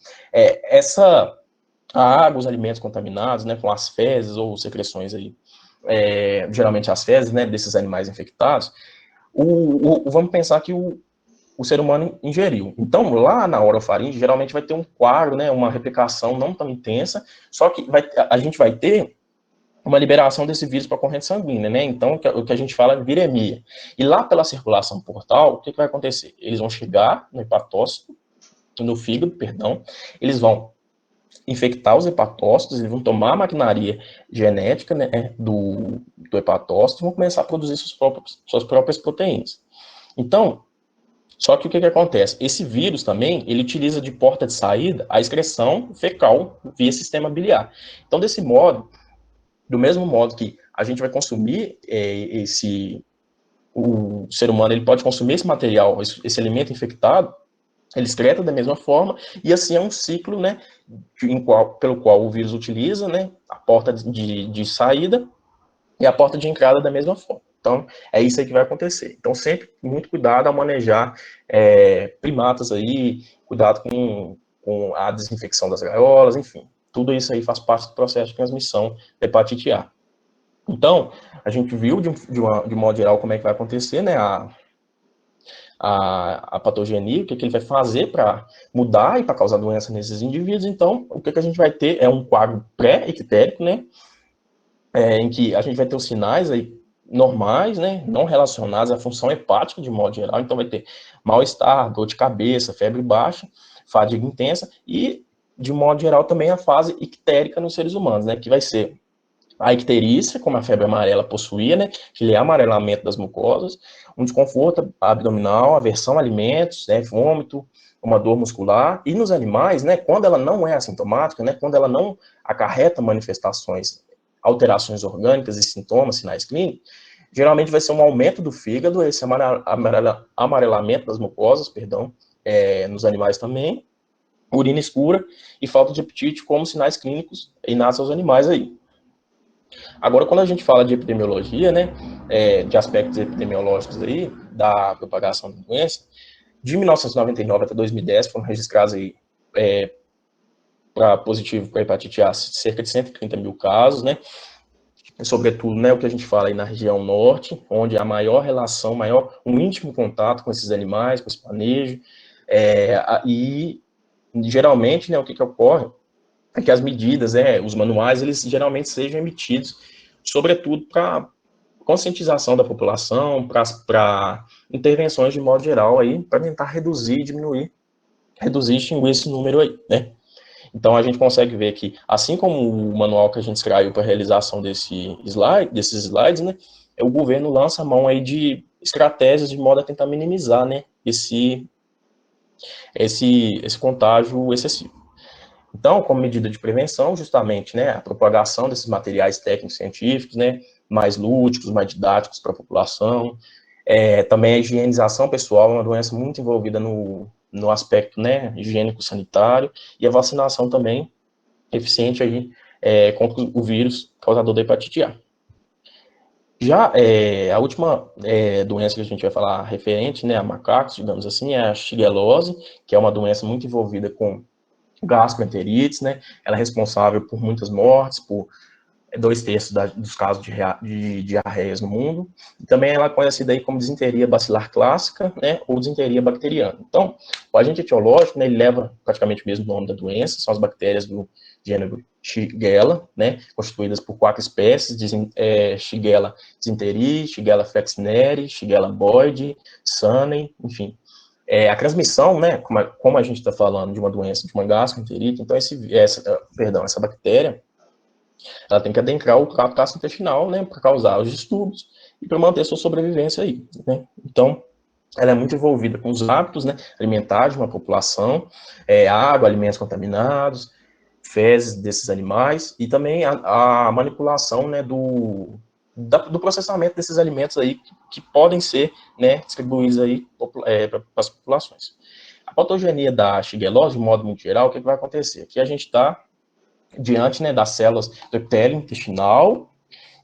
A água, os alimentos contaminados, né, com as fezes ou secreções aí, geralmente as fezes, né, desses animais infectados, vamos pensar que o ser humano ingeriu. Então, lá na orofaringe, geralmente vai ter um quadro, né, uma replicação não tão intensa, só que a gente vai ter uma liberação desse vírus para a corrente sanguínea, né? Então, o que a gente fala é viremia. E lá pela circulação portal, o que vai acontecer? Eles vão chegar no hepatócito, no fígado, perdão, eles vão infectar os hepatócitos, eles vão tomar a maquinaria genética, né, do hepatócito e vão começar a produzir suas próprias proteínas. Então, só que o que acontece? Esse vírus também, ele utiliza de porta de saída a excreção fecal via sistema biliar. Então, desse modo, do mesmo modo que a gente vai consumir o ser humano ele pode consumir esse material, esse alimento infectado, ele excreta da mesma forma, e assim é um ciclo, né, pelo qual o vírus utiliza, né, a porta de saída e a porta de entrada da mesma forma. Então, é isso aí que vai acontecer. Então, sempre muito cuidado ao manejar primatas aí, cuidado com a desinfecção das gaiolas, enfim. Tudo isso aí faz parte do processo de transmissão da hepatite A. Então, a gente viu de modo geral como é que vai acontecer, né, a patogenia, o que ele vai fazer para mudar e para causar doença nesses indivíduos. Então, o que a gente vai ter é um quadro pré-ictérico, né, em que a gente vai ter os sinais aí normais, né, não relacionados à função hepática de modo geral. Então, vai ter mal-estar, dor de cabeça, febre baixa, fadiga intensa e, de modo geral, também a fase ictérica nos seres humanos, né, que vai ser a icterícia, como a febre amarela possuía, né, que é amarelamento das mucosas, um desconforto abdominal, aversão a alimentos, né, vômito, uma dor muscular, e nos animais, né, quando ela não é assintomática, né, quando ela não acarreta manifestações, alterações orgânicas e sintomas, sinais clínicos, geralmente vai ser um aumento do fígado, esse amarelamento das mucosas, perdão, nos animais também, urina escura e falta de apetite como sinais clínicos inatos aos animais aí. Agora, quando a gente fala de epidemiologia, né, de aspectos epidemiológicos aí, da propagação da doença, de 1999 até 2010 foram registrados aí, para positivo para hepatite A, cerca de 130 mil casos, né, sobretudo, né, o que a gente fala aí na região norte, onde há maior relação, um íntimo contato com esses animais, com esse manejo, e geralmente, né, o que ocorre é que as medidas, os manuais, eles geralmente sejam emitidos, sobretudo para conscientização da população, para intervenções de modo geral aí, para tentar reduzir, diminuir, reduzir e extinguir esse número aí, né? Então a gente consegue ver que, assim como o manual que a gente extraiu para a realização desses slides, né, o governo lança a mão aí de estratégias de modo a tentar minimizar, né, esse contágio excessivo. Então, como medida de prevenção, justamente, né, a propagação desses materiais técnicos científicos, né, mais lúdicos, mais didáticos para a população, também a higienização pessoal é uma doença muito envolvida no aspecto, né, higiênico-sanitário, e a vacinação também eficiente aí, contra o vírus causador da hepatite A. Já a última doença que a gente vai falar referente, né, a macacos, digamos assim, é a xigelose, que é uma doença muito envolvida com gastroenterites, né? Ela é responsável por muitas mortes, por 2/3 dos casos de diarreias no mundo. E também ela é conhecida aí como disenteria bacilar clássica, né, ou disenteria bacteriana. Então, o agente etiológico, né, ele leva praticamente o mesmo nome da doença, são as bactérias do gênero Shigella, né, constituídas por 4 espécies, Shigella disenteria, Shigella flexneri, Shigella boyd, Sunny, enfim. A transmissão, né, como a gente está falando de uma doença, de uma gastroenterite, então essa bactéria, ela tem que adentrar o trato gastrointestinal, né, para causar os distúrbios e para manter sua sobrevivência aí, né? Então, ela é muito envolvida com os hábitos, né, alimentares de uma população, água, alimentos contaminados, fezes desses animais e também a manipulação, né, do processamento desses alimentos aí que podem ser, né, distribuídos aí para as populações. A patogenia da Shigellose, de modo muito geral, o que vai acontecer? Aqui a gente está diante, né, das células do epitélio intestinal,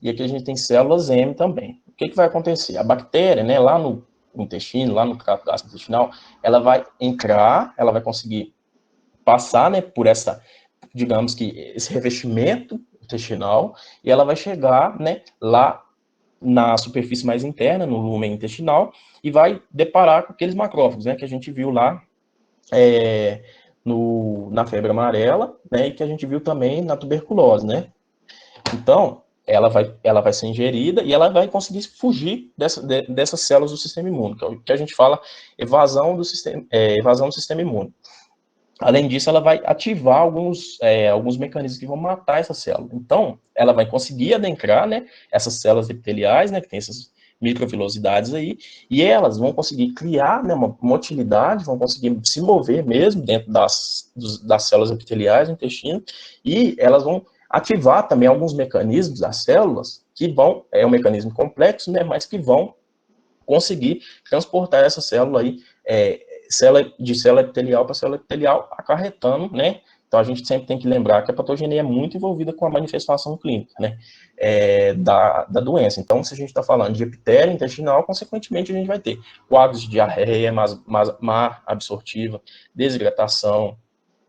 e aqui a gente tem células M também. O que vai acontecer? A bactéria, né, lá no intestino, lá no trato gastrointestinal, ela vai entrar, ela vai conseguir passar, né, por essa, digamos que, esse revestimento intestinal, e ela vai chegar, né, lá na superfície mais interna, no lumen intestinal, e vai deparar com aqueles macrófagos, né, que a gente viu lá, na febre amarela, né, e que a gente viu também na tuberculose, né? Então, ela vai ser ingerida e ela vai conseguir fugir dessas células do sistema imune, que é o que a gente fala evasão do sistema imune. Além disso, ela vai ativar alguns mecanismos que vão matar essa célula. Então, ela vai conseguir adentrar, né, essas células epiteliais, né, que tem essas microvilosidades aí, e elas vão conseguir criar, né, uma motilidade, vão conseguir se mover mesmo dentro das células epiteliais do intestino, e elas vão ativar também alguns mecanismos das células, que vão, é um mecanismo complexo, né, mas que vão conseguir transportar essa célula aí, de célula epitelial para célula epitelial, acarretando, né? Então a gente sempre tem que lembrar que a patogenia é muito envolvida com a manifestação clínica, né? Da doença. Então, se a gente está falando de epitélio intestinal, consequentemente a gente vai ter quadros de diarreia, má absortiva, desidratação,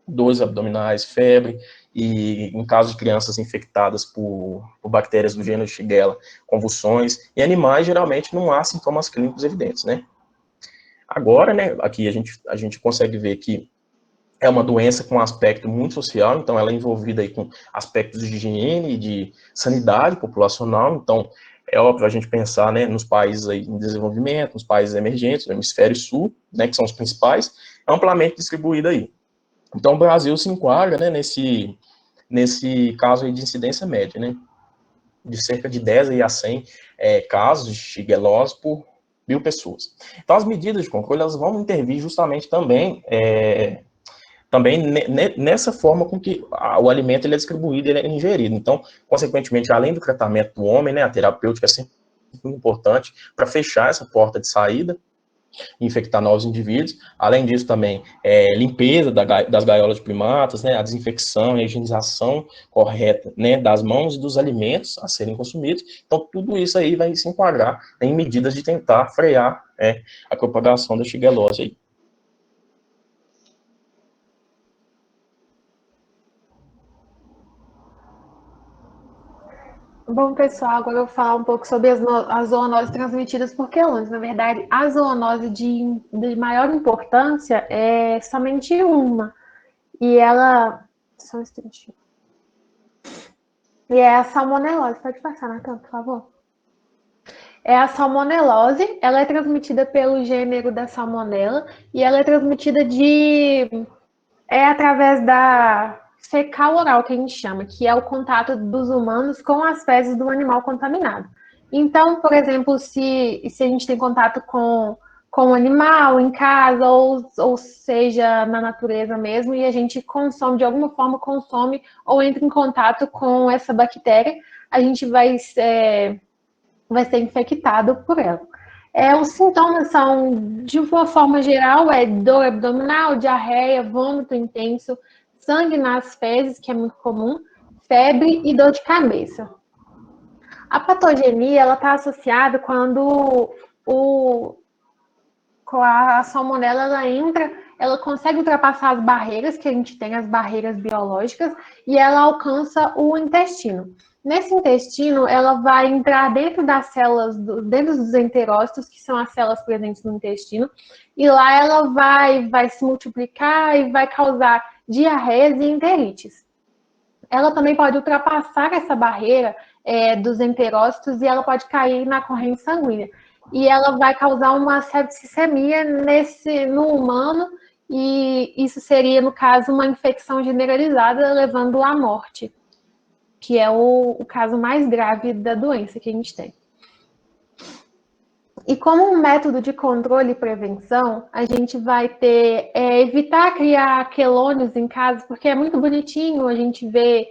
dores abdominais, febre, e em caso de crianças infectadas por bactérias do gênero Shigella, convulsões, e animais geralmente não há sintomas clínicos evidentes, né? Agora, né, aqui a gente consegue ver que é uma doença com um aspecto muito social, então ela é envolvida aí com aspectos de higiene e de sanidade populacional, então é óbvio a gente pensar, né, nos países aí em desenvolvimento, nos países emergentes, no hemisfério sul, né, que são os principais, amplamente distribuída aí. Então o Brasil se enquadra, né, nesse caso aí de incidência média, né, de cerca de 10 a 100 casos de Shigellose por 1.000 pessoas. Então, as medidas de controle, elas vão intervir justamente também, nessa forma com que o alimento ele é distribuído, ele é ingerido. Então, consequentemente, além do tratamento do homem, né, a terapêutica é sempre muito importante para fechar essa porta de saída, infectar novos indivíduos. Além disso, também, limpeza das gaiolas de primatas, né, a desinfecção e a higienização correta, né, das mãos e dos alimentos a serem consumidos. Então, tudo isso aí vai se enquadrar em medidas de tentar frear a propagação da Shigellose aí. Bom, pessoal, agora eu vou falar um pouco sobre as zoonoses transmitidas por quelônios. Na verdade, a zoonose de maior importância é somente uma. E ela. Só um instantinho. E é a salmonelose. Pode passar, Natan, por favor. É a salmonelose. Ela é transmitida pelo gênero da salmonella e ela é transmitida através da fecal oral, que a gente chama, que é o contato dos humanos com as fezes do animal contaminado. Então, por exemplo, se a gente tem contato com o animal em casa, ou seja, na natureza mesmo, e a gente consome, de alguma forma, consome ou entra em contato com essa bactéria, a gente vai ser infectado por ela. Os sintomas são, de uma forma geral, dor abdominal, diarreia, vômito intenso, sangue nas fezes, que é muito comum, febre e dor de cabeça. A patogenia, ela está associada quando a salmonela ela entra ela consegue ultrapassar as barreiras que a gente tem, as barreiras biológicas, e ela alcança o intestino. Nesse intestino, ela vai entrar dentro das células, dentro dos enterócitos, que são as células presentes no intestino, e lá ela vai se multiplicar e vai causar diarreias e enterites. Ela também pode ultrapassar essa barreira dos enterócitos e ela pode cair na corrente sanguínea. E ela vai causar uma septicemia no humano, e isso seria, no caso, uma infecção generalizada, levando à morte, que é o caso mais grave da doença que a gente tem. E como um método de controle e prevenção, a gente vai ter evitar criar quelônios em casa, porque é muito bonitinho a gente ver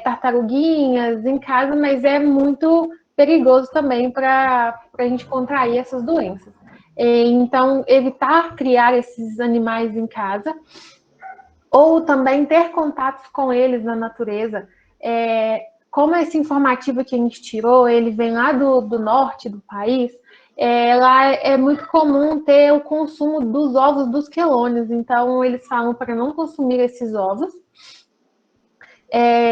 tartaruguinhas em casa, mas é muito perigoso também para a gente contrair essas doenças. Então, evitar criar esses animais em casa, ou também ter contatos com eles na natureza. Como esse informativo que a gente tirou, ele vem lá do norte do país, lá é muito comum ter o consumo dos ovos dos quelônios, então eles falam para não consumir esses ovos.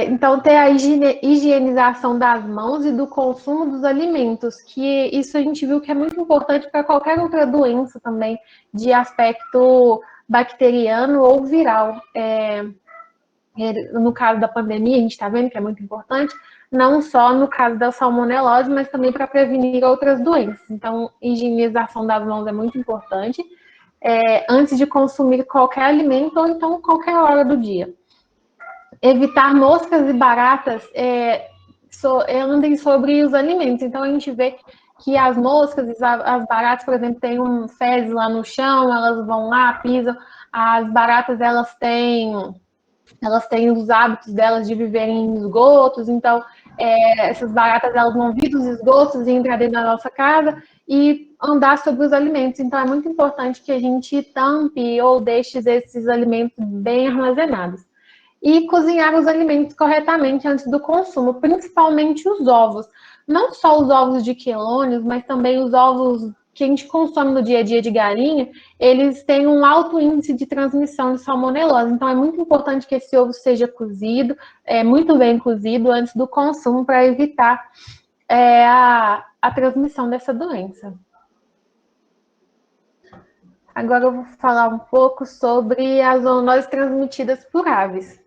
Então, ter a higienização das mãos e do consumo dos alimentos, que isso a gente viu que é muito importante para qualquer outra doença também, de aspecto bacteriano ou viral. No caso da pandemia, a gente está vendo que é muito importante, não só no caso da salmonelose, mas também para prevenir outras doenças. Então, higienização das mãos é muito importante, antes de consumir qualquer alimento ou então qualquer hora do dia. Evitar moscas e baratas andem sobre os alimentos. Então, a gente vê que as moscas e as baratas, por exemplo, tem fezes lá no chão, elas vão lá, pisam. As baratas, elas têm os hábitos delas de viverem em esgotos, então essas baratas elas vão vir dos esgotos e entrar dentro da nossa casa e andar sobre os alimentos. Então é muito importante que a gente tampe ou deixe esses alimentos bem armazenados. E cozinhar os alimentos corretamente antes do consumo, principalmente os ovos. Não só os ovos de quelônios, mas também os ovos que a gente consome no dia a dia de galinha, eles têm um alto índice de transmissão de salmonelose. Então, é muito importante que esse ovo seja cozido, muito bem cozido, antes do consumo, para evitar a transmissão dessa doença. Agora eu vou falar um pouco sobre as zoonoses transmitidas por aves.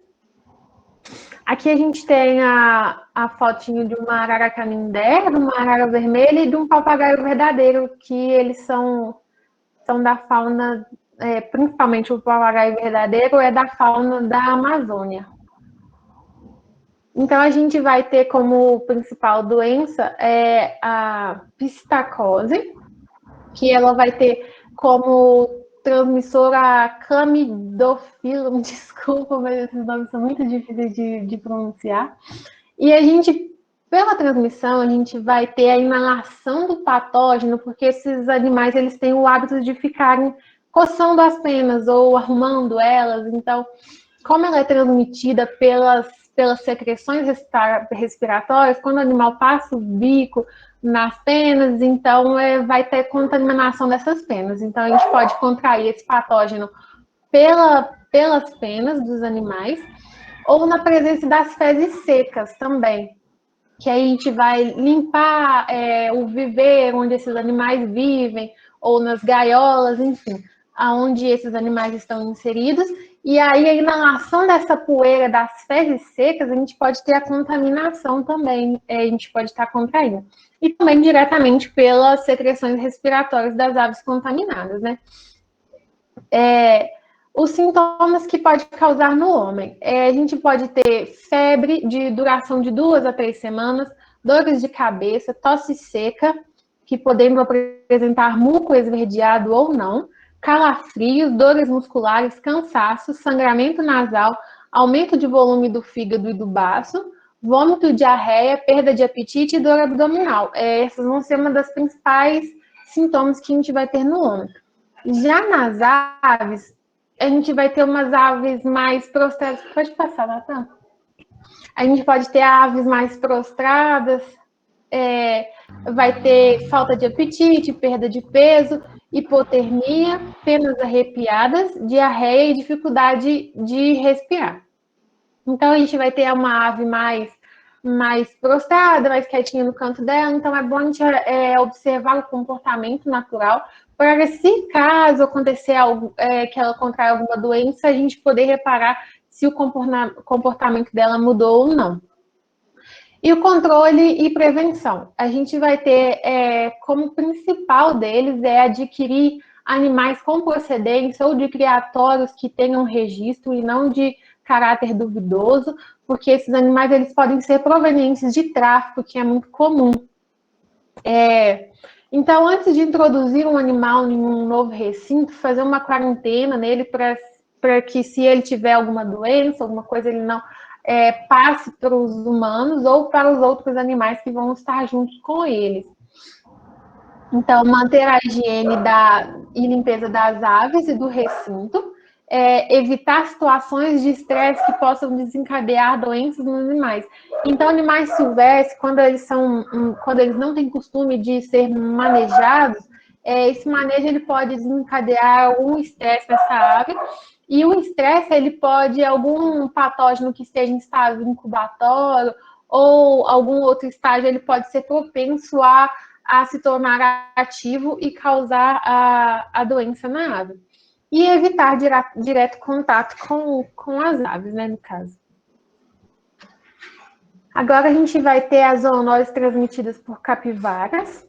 Aqui a gente tem a fotinho de uma arara canindé, de uma arara vermelha e de um papagaio verdadeiro, que eles são da fauna, principalmente o papagaio verdadeiro é da fauna da Amazônia. Então, a gente vai ter como principal doença a pistacose, que ela vai ter como transmissora a Chlamydophilum, desculpa, mas esses nomes são muito difíceis de pronunciar. E a gente, pela transmissão, a gente vai ter a inalação do patógeno, porque esses animais, eles têm o hábito de ficarem coçando as penas ou arrumando elas. Então, como ela é transmitida pelas secreções respiratórias, quando o animal passa o bico nas penas, então vai ter contaminação dessas penas. Então, a gente pode contrair esse patógeno pelas penas dos animais, ou na presença das fezes secas também, que aí a gente vai limpar o viveiro onde esses animais vivem, ou nas gaiolas, enfim, aonde esses animais estão inseridos. E aí, a inalação dessa poeira das fezes secas, a gente pode ter a contaminação também, a gente pode estar contraindo. E também diretamente pelas secreções respiratórias das aves contaminadas, né? Os sintomas que pode causar no homem. A gente pode ter febre de duração de 2 a 3 semanas, dores de cabeça, tosse seca, que podendo apresentar muco esverdeado ou não, calafrios, dores musculares, cansaço, sangramento nasal, aumento de volume do fígado e do baço, vômito, diarreia, perda de apetite e dor abdominal. Essas vão ser uma das principais sintomas que a gente vai ter no homem. Já nas aves, a gente vai ter umas aves mais prostradas. Pode passar, Natan? A gente pode ter aves mais prostradas, vai ter falta de apetite, perda de peso, hipotermia, penas arrepiadas, diarreia e dificuldade de respirar. Então, a gente vai ter uma ave mais prostrada, mais quietinha no canto dela. Então, é bom a gente observar o comportamento natural para, se caso acontecer algo, que ela contraia alguma doença, a gente poder reparar se o comportamento dela mudou ou não. E o controle e prevenção. A gente vai ter como principal deles adquirir animais com procedência ou de criatórios que tenham registro e não de caráter duvidoso, porque esses animais eles podem ser provenientes de tráfico, que é muito comum. Então, antes de introduzir um animal em um novo recinto, fazer uma quarentena nele para que, se ele tiver alguma doença, alguma coisa, ele não passe para os humanos ou para os outros animais que vão estar juntos com eles. Então, manter a higiene e limpeza das aves e do recinto, evitar situações de estresse que possam desencadear doenças nos animais. Então, animais silvestres, quando eles não têm costume de ser manejados, esse manejo ele pode desencadear algum estresse nessa ave. E o estresse, ele pode, algum patógeno que esteja em estágio incubatório ou algum outro estágio, ele pode ser propenso a se tornar ativo e causar a doença na ave. E evitar direto contato com as aves, né, no caso. Agora a gente vai ter as zoonoses transmitidas por capivaras.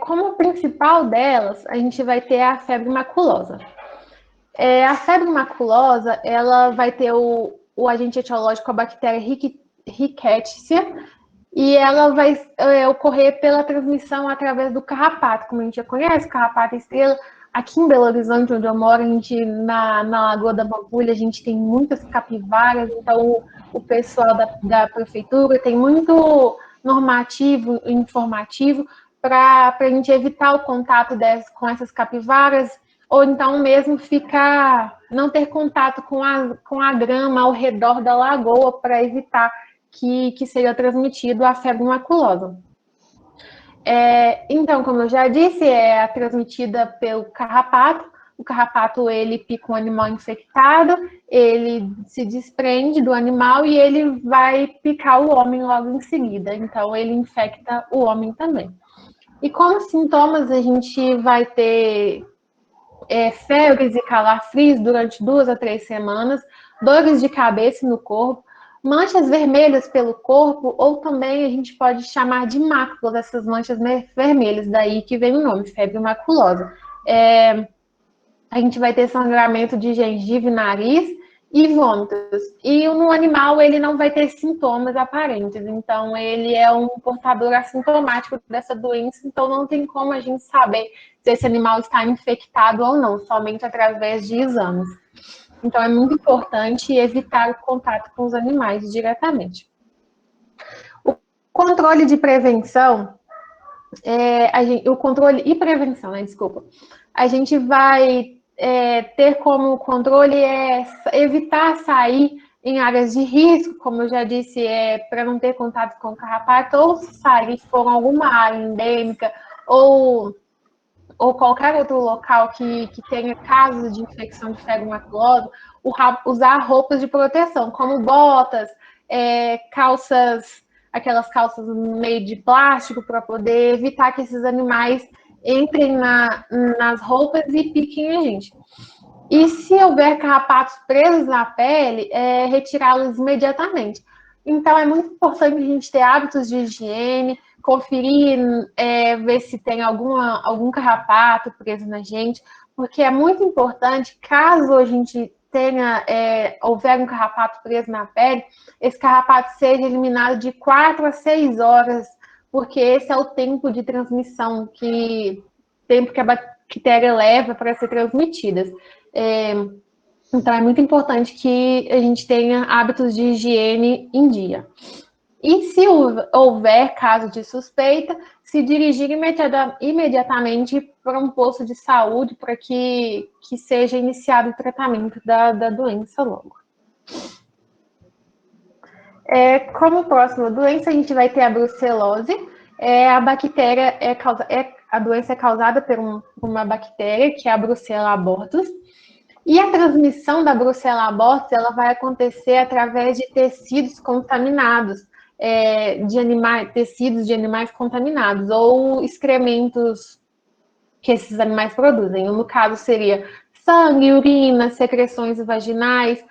Como principal delas, a gente vai ter a febre maculosa. A febre maculosa, ela vai ter o agente etiológico, a bactéria Rickettsia, e ela vai ocorrer pela transmissão através do carrapato, como a gente já conhece, carrapato estrela. Aqui em Belo Horizonte, onde eu moro, na Lagoa da Pampulha, a gente tem muitas capivaras, então o pessoal da prefeitura tem muito normativo e informativo para a gente evitar o contato com essas capivaras, ou então mesmo não ter contato com a grama ao redor da lagoa para evitar que seja transmitido a febre maculosa. Então, como eu já disse, é transmitida pelo carrapato. O carrapato, ele pica um animal infectado, ele se desprende do animal e ele vai picar o homem logo em seguida. Então, ele infecta o homem também. E como sintomas, a gente vai ter febres e calafrios durante 2 a 3 semanas, dores de cabeça no corpo, manchas vermelhas pelo corpo, ou também a gente pode chamar de máculas essas manchas vermelhas, daí que vem o nome, febre maculosa. A gente vai ter sangramento de gengiva e nariz e vômitos. E no animal ele não vai ter sintomas aparentes, então ele é um portador assintomático dessa doença, então não tem como a gente saber se esse animal está infectado ou não, somente através de exames. Então, é muito importante evitar o contato com os animais diretamente. O controle de prevenção, o controle e prevenção, né, desculpa. A gente vai ter como controle evitar sair em áreas de risco, como eu já disse, para não ter contato com o carrapato, ou sair se for alguma área endêmica, ou qualquer outro local que tenha casos de infecção de febre maculosa, usar roupas de proteção, como botas, calças, aquelas calças meio de plástico, para poder evitar que esses animais entrem nas roupas e piquem a gente. E se houver carrapatos presos na pele, retirá-los imediatamente. Então, é muito importante a gente ter hábitos de higiene, conferir, ver se tem algum carrapato preso na gente, porque é muito importante, caso a gente houver um carrapato preso na pele, esse carrapato seja eliminado de 4 a 6 horas, porque esse é o tempo de transmissão, tempo que a bactéria leva para ser transmitida. Então, é muito importante que a gente tenha hábitos de higiene em dia. E se houver caso de suspeita, se dirigir imediatamente para um posto de saúde para que seja iniciado o tratamento da doença logo. Como próxima doença, a gente vai ter a brucelose, A bactéria a doença é causada por uma bactéria, que é a Brucella abortus, e a transmissão da Brucella abortus ela vai acontecer através de tecidos contaminados, tecidos de animais contaminados, ou excrementos que esses animais produzem. No caso, seria sangue, urina, secreções vaginais,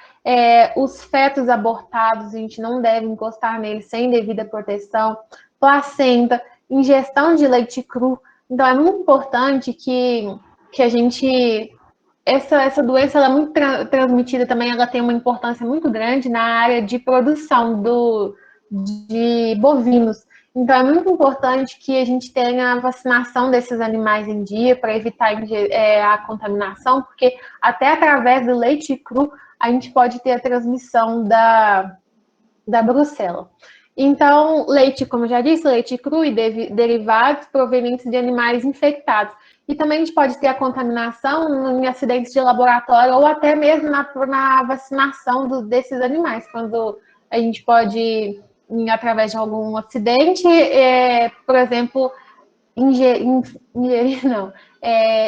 os fetos abortados, a gente não deve encostar neles sem devida proteção, placenta, ingestão de leite cru. Então, é muito importante que a gente... Essa doença ela é muito transmitida também, ela tem uma importância muito grande na área de produção de bovinos. Então, é muito importante que a gente tenha a vacinação desses animais em dia para evitar a contaminação, porque até através do leite cru a gente pode ter a transmissão da brucela. Então, leite, como eu já disse, leite cru e derivados provenientes de animais infectados. E também a gente pode ter a contaminação em acidentes de laboratório ou até mesmo na vacinação desses animais, quando a gente pode, através de algum acidente, por exemplo,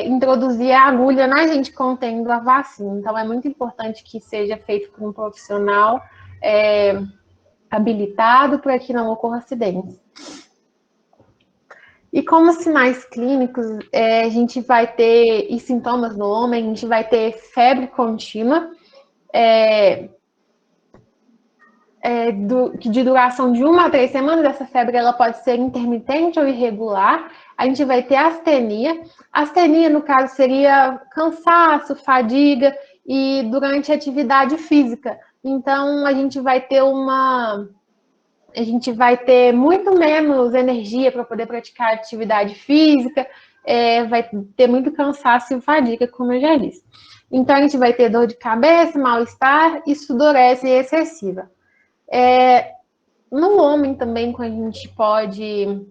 introduzir a agulha na gente contendo a vacina. Então, é muito importante que seja feito por um profissional habilitado para que não ocorra acidentes. E como sinais clínicos, a gente vai ter, e sintomas no homem, a gente vai ter febre contínua, de duração de 1 a 3 semanas. Essa febre ela pode ser intermitente ou irregular. A gente vai ter astenia. Astenia, no caso, seria cansaço, fadiga, e durante a atividade física. Então, a gente vai ter muito menos energia para poder praticar atividade física, vai ter muito cansaço e fadiga, como eu já disse. Então, a gente vai ter dor de cabeça, mal-estar e sudorese excessiva. No homem também, quando a gente pode...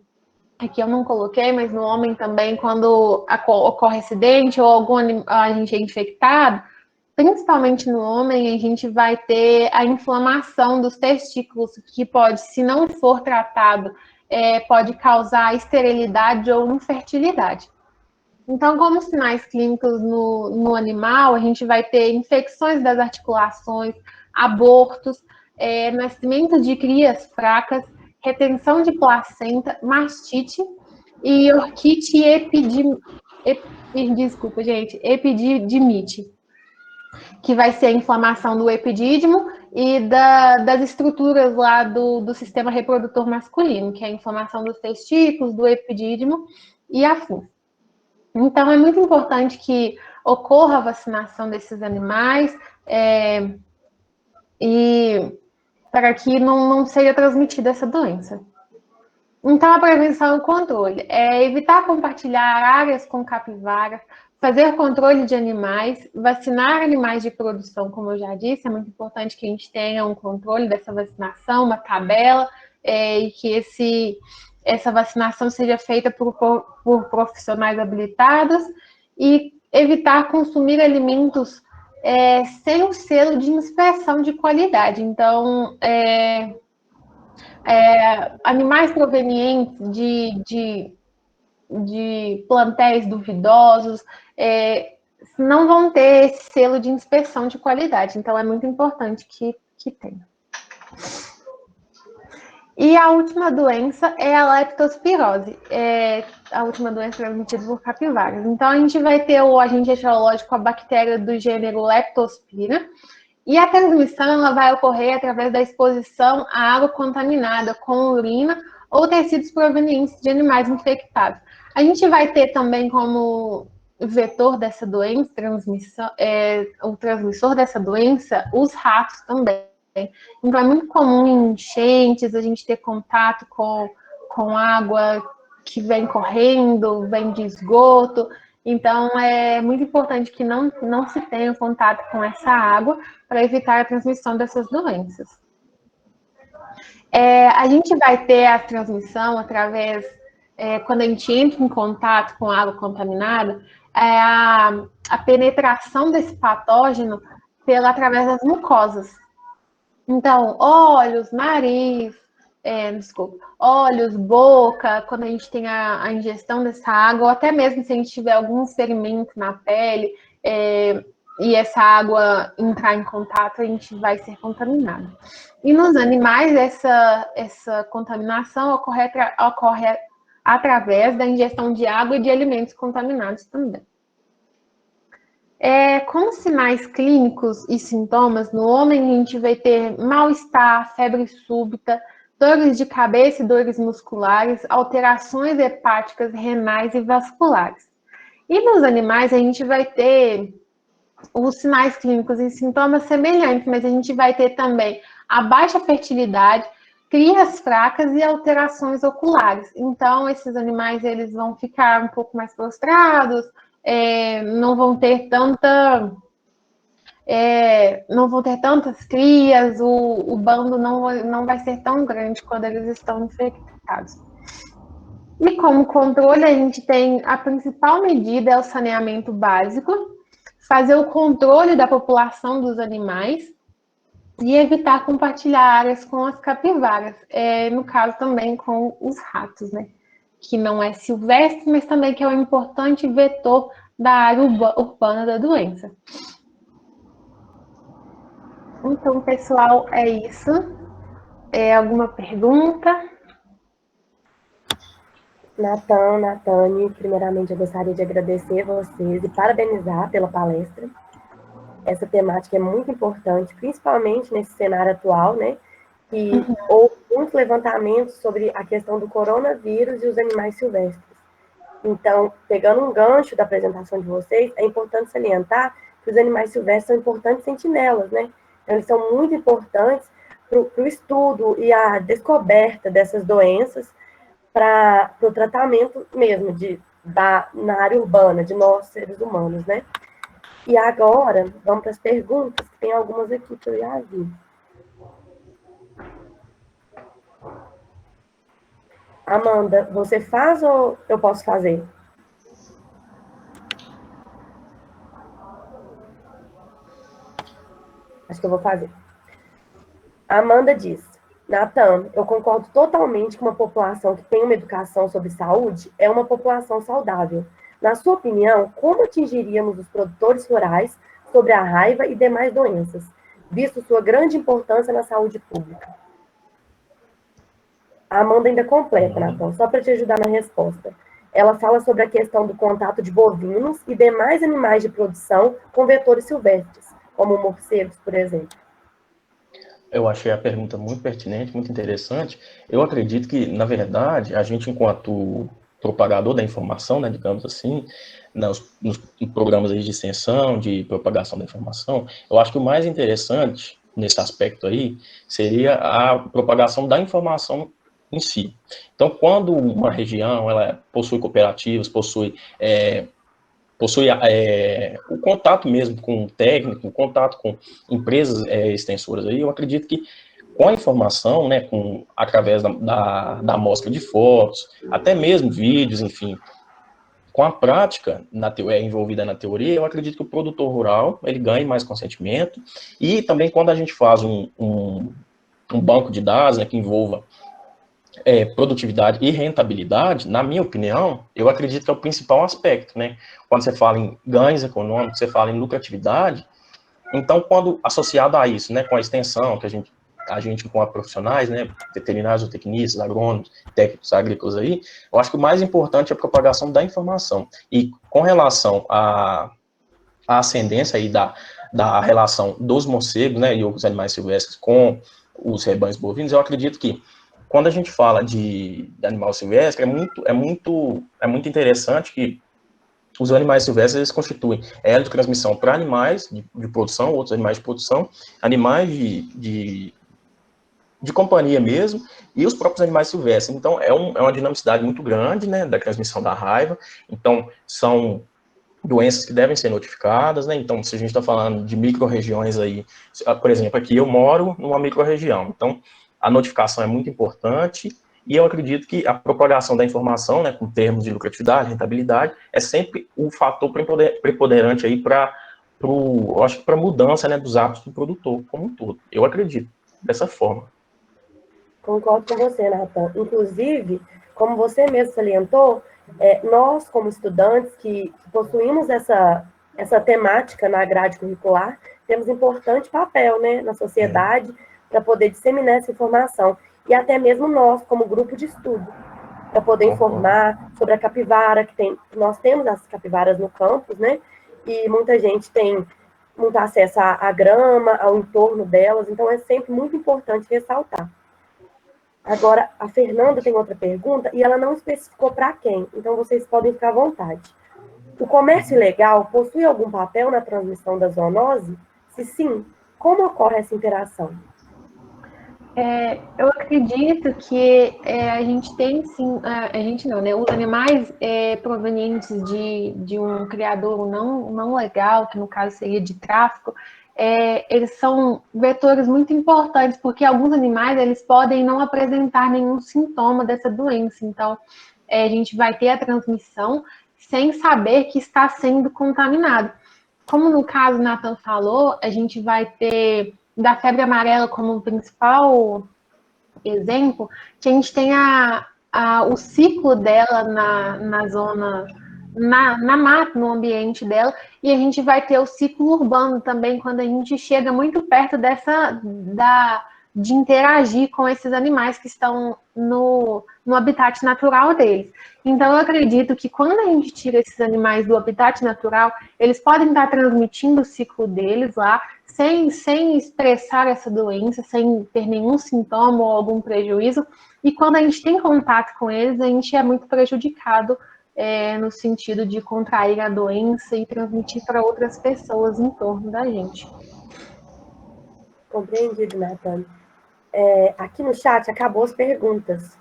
Aqui eu não coloquei, mas no homem também, quando ocorre acidente ou algum agente é infectado, principalmente no homem, a gente vai ter a inflamação dos testículos, que pode, se não for tratado, pode causar esterilidade ou infertilidade. Então, como sinais clínicos no animal, a gente vai ter infecções das articulações, abortos, nascimento de crias fracas, retenção de placenta, mastite e orquite epididimite, que vai ser a inflamação do epidídimo e das estruturas lá do sistema reprodutor masculino, que é a inflamação dos testículos, do epidídimo e afins. Então, é muito importante que ocorra a vacinação desses animais e para que não seja transmitida essa doença. Então, a prevenção e o controle é evitar compartilhar áreas com capivaras, fazer controle de animais, vacinar animais de produção, como eu já disse, é muito importante que a gente tenha um controle dessa vacinação, uma tabela, e que essa vacinação seja feita por profissionais habilitados, e evitar consumir alimentos sem o selo de inspeção de qualidade. Então, animais provenientes de plantéis duvidosos não vão ter esse selo de inspeção de qualidade. Então, é muito importante que tenha. E a última doença é a leptospirose, a última doença transmitida por capivaras. Então, a gente vai ter o agente etiológico, a bactéria do gênero Leptospira, e a transmissão ela vai ocorrer através da exposição à água contaminada com urina ou tecidos provenientes de animais infectados. A gente vai ter também como vetor dessa doença, o transmissor dessa doença, os ratos também. Então, é muito comum em enchentes a gente ter contato com água que vem correndo, vem de esgoto. Então, é muito importante que não se tenha contato com essa água para evitar a transmissão dessas doenças. A gente vai ter a transmissão através, quando a gente entra em contato com água contaminada, a penetração desse patógeno através das mucosas. Então, olhos, nariz, desculpa, olhos, boca, quando a gente tem a ingestão dessa água, ou até mesmo se a gente tiver algum ferimento na pele, e essa água entrar em contato, a gente vai ser contaminado. E nos animais, essa contaminação ocorre através da ingestão de água e de alimentos contaminados também. Com sinais clínicos e sintomas, no homem a gente vai ter mal-estar, febre súbita, dores de cabeça e dores musculares, alterações hepáticas, renais e vasculares. E nos animais a gente vai ter os sinais clínicos e sintomas semelhantes, mas a gente vai ter também a baixa fertilidade, crias fracas e alterações oculares. Então, esses animais eles vão ficar um pouco mais prostrados, não vão ter tantas crias, o bando não vai ser tão grande quando eles estão infectados. E como controle, a gente tem a principal medida é o saneamento básico, fazer o controle da população dos animais e evitar compartilhar áreas com as capivaras, no caso também com os ratos, né? Que não é silvestre, mas também que é um importante vetor da área urbana da doença. Então, pessoal, é isso. Alguma pergunta? Natan, Natane, primeiramente eu gostaria de agradecer vocês e parabenizar pela palestra. Essa temática é muito importante, principalmente nesse cenário atual, né? Que houve muitos levantamentos sobre a questão do coronavírus e os animais silvestres. Então, pegando um gancho da apresentação de vocês, é importante salientar que os animais silvestres são importantes sentinelas, né? Então, eles são muito importantes para o estudo e a descoberta dessas doenças, para o tratamento mesmo na área urbana, de nós, seres humanos, né? E agora, vamos para as perguntas, tem algumas aqui que eu já vi. Amanda, você faz ou eu posso fazer? Acho que eu vou fazer. Amanda diz: Natan, eu concordo totalmente que uma população que tem uma educação sobre saúde é uma população saudável. Na sua opinião, como atingiríamos os produtores rurais sobre a raiva e demais doenças, visto sua grande importância na saúde pública? A Amanda ainda completa, Natan, só para te ajudar na resposta. Ela fala sobre a questão do contato de bovinos e demais animais de produção com vetores silvestres, como morcegos, por exemplo. Eu achei a pergunta muito pertinente, muito interessante. Eu acredito que, na verdade, a gente, enquanto propagador da informação, né, digamos assim, nos programas aí de extensão, de propagação da informação, eu acho que o mais interessante nesse aspecto aí seria a propagação da informação em si. Então, quando uma região ela possui cooperativas, possui o contato mesmo com o técnico, o contato com empresas extensoras aí, eu acredito que com a informação, né, através da amostra de fotos, até mesmo vídeos, enfim, com a prática envolvida na teoria, eu acredito que o produtor rural ele ganhe mais consentimento, e também quando a gente faz um banco de dados, né, que envolva produtividade e rentabilidade, na minha opinião, eu acredito que é o principal aspecto, né? Quando você fala em ganhos econômicos, você fala em lucratividade, então, quando associado a isso, né, com a extensão que a gente com profissionais, né, veterinários, zootecnistas, agrônomos, técnicos agrícolas aí, eu acho que o mais importante é a propagação da informação. E com relação à ascendência aí da relação dos morcegos, né, e outros animais silvestres com os rebanhos bovinos, eu acredito que quando a gente fala de animal silvestre, é muito interessante que os animais silvestres eles constituem elo de transmissão para animais de produção, outros animais de produção, animais de companhia mesmo, e os próprios animais silvestres. Então, é uma dinamicidade muito grande, né, da transmissão da raiva. Então, são doenças que devem ser notificadas, né? Então, se a gente está falando de micro-regiões aí, por exemplo, aqui eu moro numa micro-região, então a notificação é muito importante, e eu acredito que a propagação da informação, né, com termos de lucratividade, rentabilidade, é sempre um fator preponderante aí eu acho que para a mudança, né, dos hábitos do produtor como um todo. Eu acredito dessa forma. Concordo com você, Nathan. Inclusive, como você mesmo salientou, nós, como estudantes que possuímos essa temática na grade curricular, temos importante papel, né, na sociedade para poder disseminar essa informação. E até mesmo nós, como grupo de estudo, para poder informar sobre a capivara, nós temos as capivaras no campus, né, e muita gente tem muito acesso à grama, ao entorno delas, então é sempre muito importante ressaltar. Agora, a Fernanda tem outra pergunta e ela não especificou para quem, então vocês podem ficar à vontade. O comércio ilegal possui algum papel na transmissão da zoonose? Se sim, como ocorre essa interação? Eu acredito que a gente tem sim, a gente não, né? Os animais provenientes de um criador não legal, que no caso seria de tráfico, eles são vetores muito importantes, porque alguns animais eles podem não apresentar nenhum sintoma dessa doença. Então, a gente vai ter a transmissão sem saber que está sendo contaminado. Como no caso o Nathan falou, a gente vai ter da febre amarela como principal exemplo, que a gente tem o ciclo dela na zona, na mata, no ambiente dela, e a gente vai ter o ciclo urbano também, quando a gente chega muito perto de interagir com esses animais que estão no habitat natural deles. Então, eu acredito que quando a gente tira esses animais do habitat natural, eles podem estar transmitindo o ciclo deles lá, sem expressar essa doença, sem ter nenhum sintoma ou algum prejuízo. E quando a gente tem contato com eles, a gente é muito prejudicado no sentido de contrair a doença e transmitir para outras pessoas em torno da gente. Compreendido, Nathan. Aqui no chat acabou as perguntas.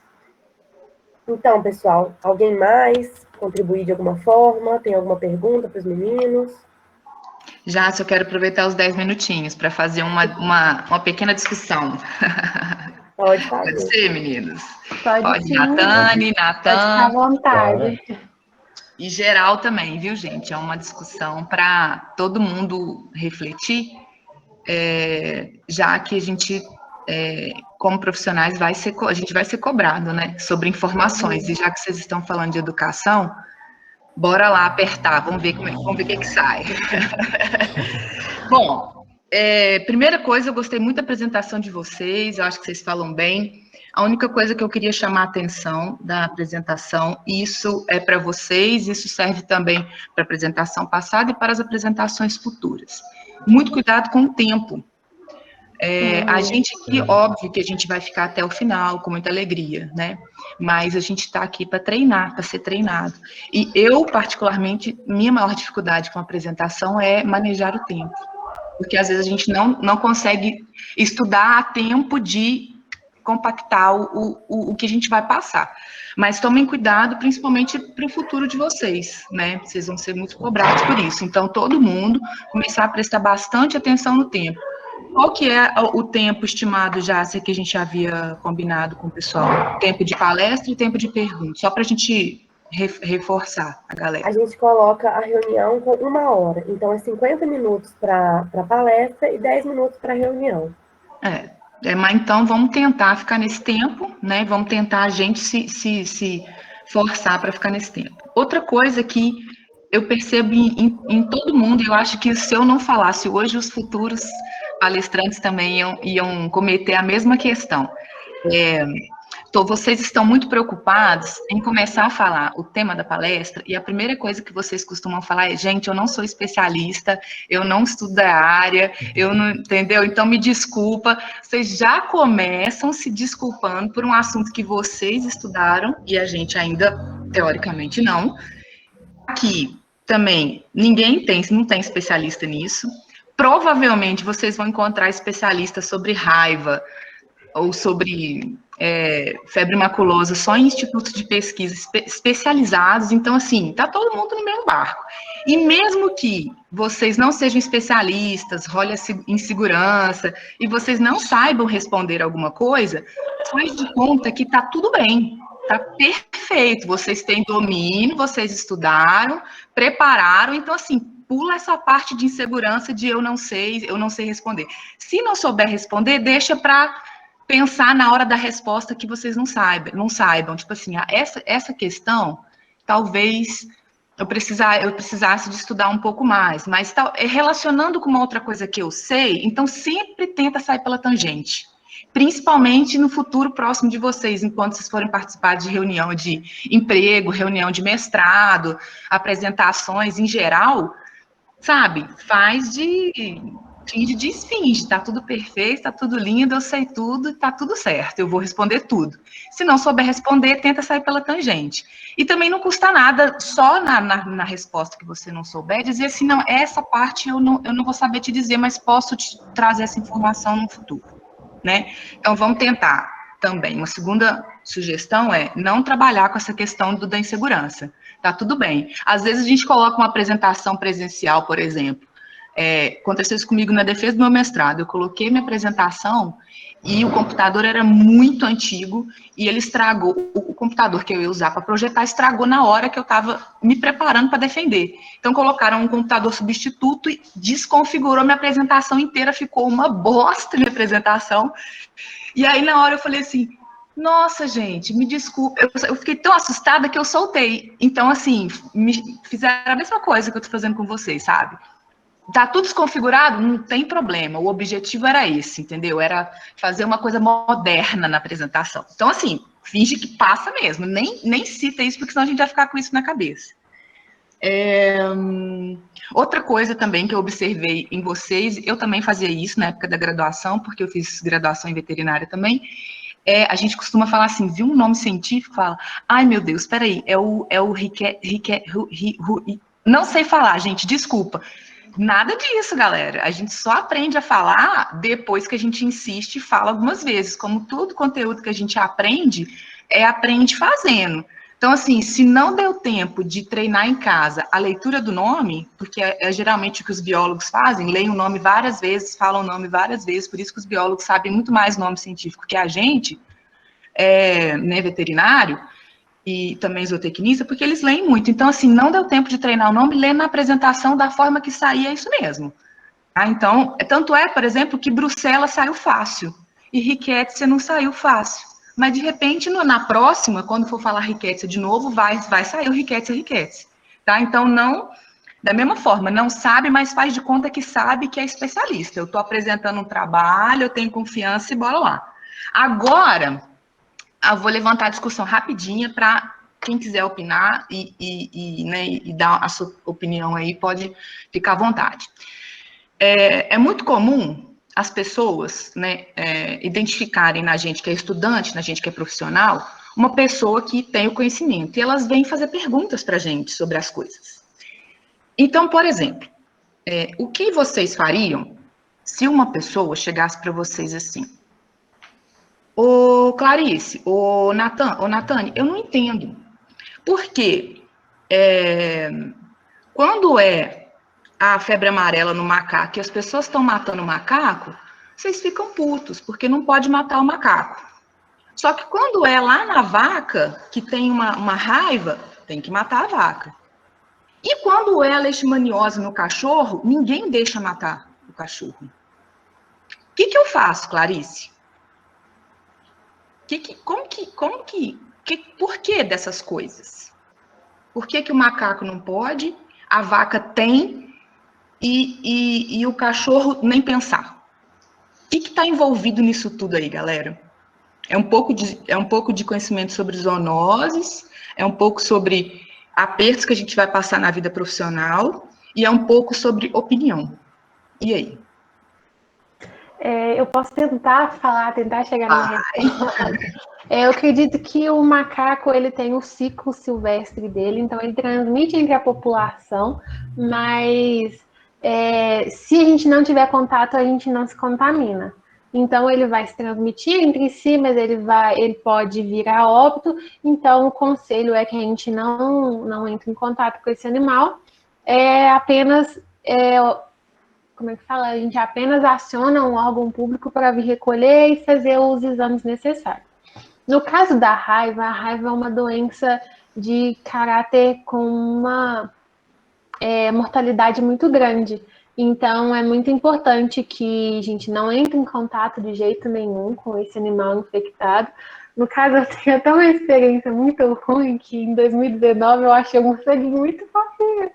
Então, pessoal, alguém mais contribuir de alguma forma? Tem alguma pergunta para os meninos? Já, eu quero aproveitar os 10 minutinhos para fazer uma pequena discussão. Pode fazer. Pode ser, meninos? Pode sim. Natane, Pode ficar à Natan. vontade. E geral também, viu, gente? É uma discussão para todo mundo refletir, já que a gente, como profissionais, a gente vai ser cobrado, né, sobre informações. E já que vocês estão falando de educação, bora lá apertar, vamos ver o que sai. Bom, primeira coisa, eu gostei muito da apresentação de vocês, eu acho que vocês falam bem. A única coisa que eu queria chamar a atenção da apresentação, isso é para vocês, isso serve também para a apresentação passada e para as apresentações futuras. Muito cuidado com o tempo. A gente aqui, óbvio que a gente vai ficar até o final, com muita alegria, né? Mas a gente está aqui para treinar, para ser treinado. E eu, particularmente, minha maior dificuldade com a apresentação é manejar o tempo. Porque às vezes a gente não consegue estudar a tempo de compactar o que a gente vai passar. Mas tomem cuidado, principalmente para o futuro de vocês, né? Vocês vão ser muito cobrados por isso. Então, todo mundo começar a prestar bastante atenção no tempo. Qual que é o tempo estimado, Jácia, que a gente havia combinado com o pessoal? Tempo de palestra e tempo de pergunta, só para a gente reforçar a galera. A gente coloca a reunião com 1 hora, então é 50 minutos para a palestra e 10 minutos para a reunião. Mas então vamos tentar ficar nesse tempo, né? Vamos tentar a gente se forçar para ficar nesse tempo. Outra coisa que eu percebo em todo mundo, eu acho que se eu não falasse hoje, os futuros palestrantes também iam cometer a mesma questão. Então, vocês estão muito preocupados em começar a falar o tema da palestra, e a primeira coisa que vocês costumam falar é: gente, eu não sou especialista, eu não estudo da área, eu não, entendeu? Então, me desculpa. Vocês já começam se desculpando por um assunto que vocês estudaram, e a gente ainda, teoricamente, não. Aqui, também, não tem especialista nisso. Provavelmente, vocês vão encontrar especialistas sobre raiva, ou sobre febre maculosa, só em institutos de pesquisa especializados. Então, assim, tá todo mundo no mesmo barco. E mesmo que vocês não sejam especialistas, role a insegurança, e vocês não saibam responder alguma coisa, faz de conta que tá tudo bem, tá perfeito. Vocês têm domínio, vocês estudaram, prepararam, então, assim, pula essa parte de insegurança de eu não sei responder. Se não souber responder, deixa para pensar na hora da resposta que vocês não saibam. Tipo assim, essa questão, talvez eu precisasse de estudar um pouco mais, mas relacionando com uma outra coisa que eu sei, então sempre tenta sair pela tangente. Principalmente no futuro próximo de vocês, enquanto vocês forem participar de reunião de emprego, reunião de mestrado, apresentações em geral, sabe? Finge de esfinge, tá tudo perfeito, tá tudo lindo, eu sei tudo, tá tudo certo, eu vou responder tudo. Se não souber responder, tenta sair pela tangente. E também não custa nada, só na resposta que você não souber, dizer assim, não, essa parte eu não vou saber te dizer, mas posso te trazer essa informação no futuro, né? Então, vamos tentar também. Uma segunda sugestão é não trabalhar com essa questão da insegurança. Tá tudo bem. Às vezes a gente coloca uma apresentação presencial, por exemplo. Aconteceu isso comigo na defesa do meu mestrado. Eu coloquei minha apresentação e o computador era muito antigo e ele estragou. O computador que eu ia usar para projetar estragou na hora que eu estava me preparando para defender. Então, colocaram um computador substituto e desconfigurou minha apresentação inteira. Ficou uma bosta minha apresentação. E aí, na hora, eu falei assim, nossa, gente, me desculpe. Eu fiquei tão assustada que eu soltei. Então, assim, me fizeram a mesma coisa que eu tô fazendo com vocês, sabe? Tá tudo desconfigurado? Não tem problema. O objetivo era esse, entendeu? Era fazer uma coisa moderna na apresentação. Então, assim, finge que passa mesmo. Nem cita isso, porque senão a gente vai ficar com isso na cabeça. Outra coisa também que eu observei em vocês, eu também fazia isso na época da graduação, porque eu fiz graduação em veterinária também, a gente costuma falar assim, viu um nome científico, fala, ai meu Deus, peraí, não sei falar, gente, desculpa. Nada disso, galera. A gente só aprende a falar depois que a gente insiste e fala algumas vezes. Como todo conteúdo que a gente aprende, aprende fazendo. Então, assim, se não deu tempo de treinar em casa a leitura do nome, porque é geralmente o que os biólogos fazem, leem o nome várias vezes, falam o nome várias vezes, por isso que os biólogos sabem muito mais nome científico que a gente, né, veterinário, e também zootecnista, porque eles leem muito. Então, assim, não deu tempo de treinar o nome, lê na apresentação da forma que saía, é isso mesmo. Então, tanto por exemplo, que Bruxelas saiu fácil, e Rickettsia não saiu fácil. Mas, de repente, na próxima, quando for falar Rickettsia de novo, vai sair o Rickettsia. Tá? Então, não, da mesma forma, não sabe, mas faz de conta que sabe que é especialista. Eu estou apresentando um trabalho, eu tenho confiança e bora lá. Agora, eu vou levantar a discussão rapidinha para quem quiser opinar e dar a sua opinião aí, pode ficar à vontade. É muito comum as pessoas, né, identificarem na gente que é estudante, na gente que é profissional, uma pessoa que tem o conhecimento, e elas vêm fazer perguntas para a gente sobre as coisas. Então, por exemplo, o que vocês fariam se uma pessoa chegasse para vocês assim, ô Clarice, ô Natane, eu não entendo. Por quê? Quando a febre amarela no macaco e as pessoas estão matando o macaco, vocês ficam putos, porque não pode matar o macaco. Só que quando é lá na vaca, que tem uma raiva, tem que matar a vaca. E quando é a leishmaniose no cachorro, ninguém deixa matar o cachorro. O que eu faço, Clarice? Por que dessas coisas? Por que o macaco não pode, a vaca tem e o cachorro nem pensar? O que está envolvido nisso tudo aí, galera? É um pouco de conhecimento sobre zoonoses, é um pouco sobre apertos que a gente vai passar na vida profissional e é um pouco sobre opinião. E aí? Eu posso tentar chegar numa resposta. Eu acredito que o macaco ele tem o ciclo silvestre dele, então ele transmite entre a população, mas se a gente não tiver contato, a gente não se contamina. Então ele vai se transmitir entre si, mas ele pode vir a óbito. Então o conselho é que a gente não entre em contato com esse animal. Como é que fala? A gente apenas aciona um órgão público para vir recolher e fazer os exames necessários. No caso da raiva, a raiva é uma doença de caráter com uma mortalidade muito grande. Então, é muito importante que a gente não entre em contato de jeito nenhum com esse animal infectado. No caso, eu tenho até uma experiência muito ruim, que em 2019 eu achei um morceguinho muito fofinho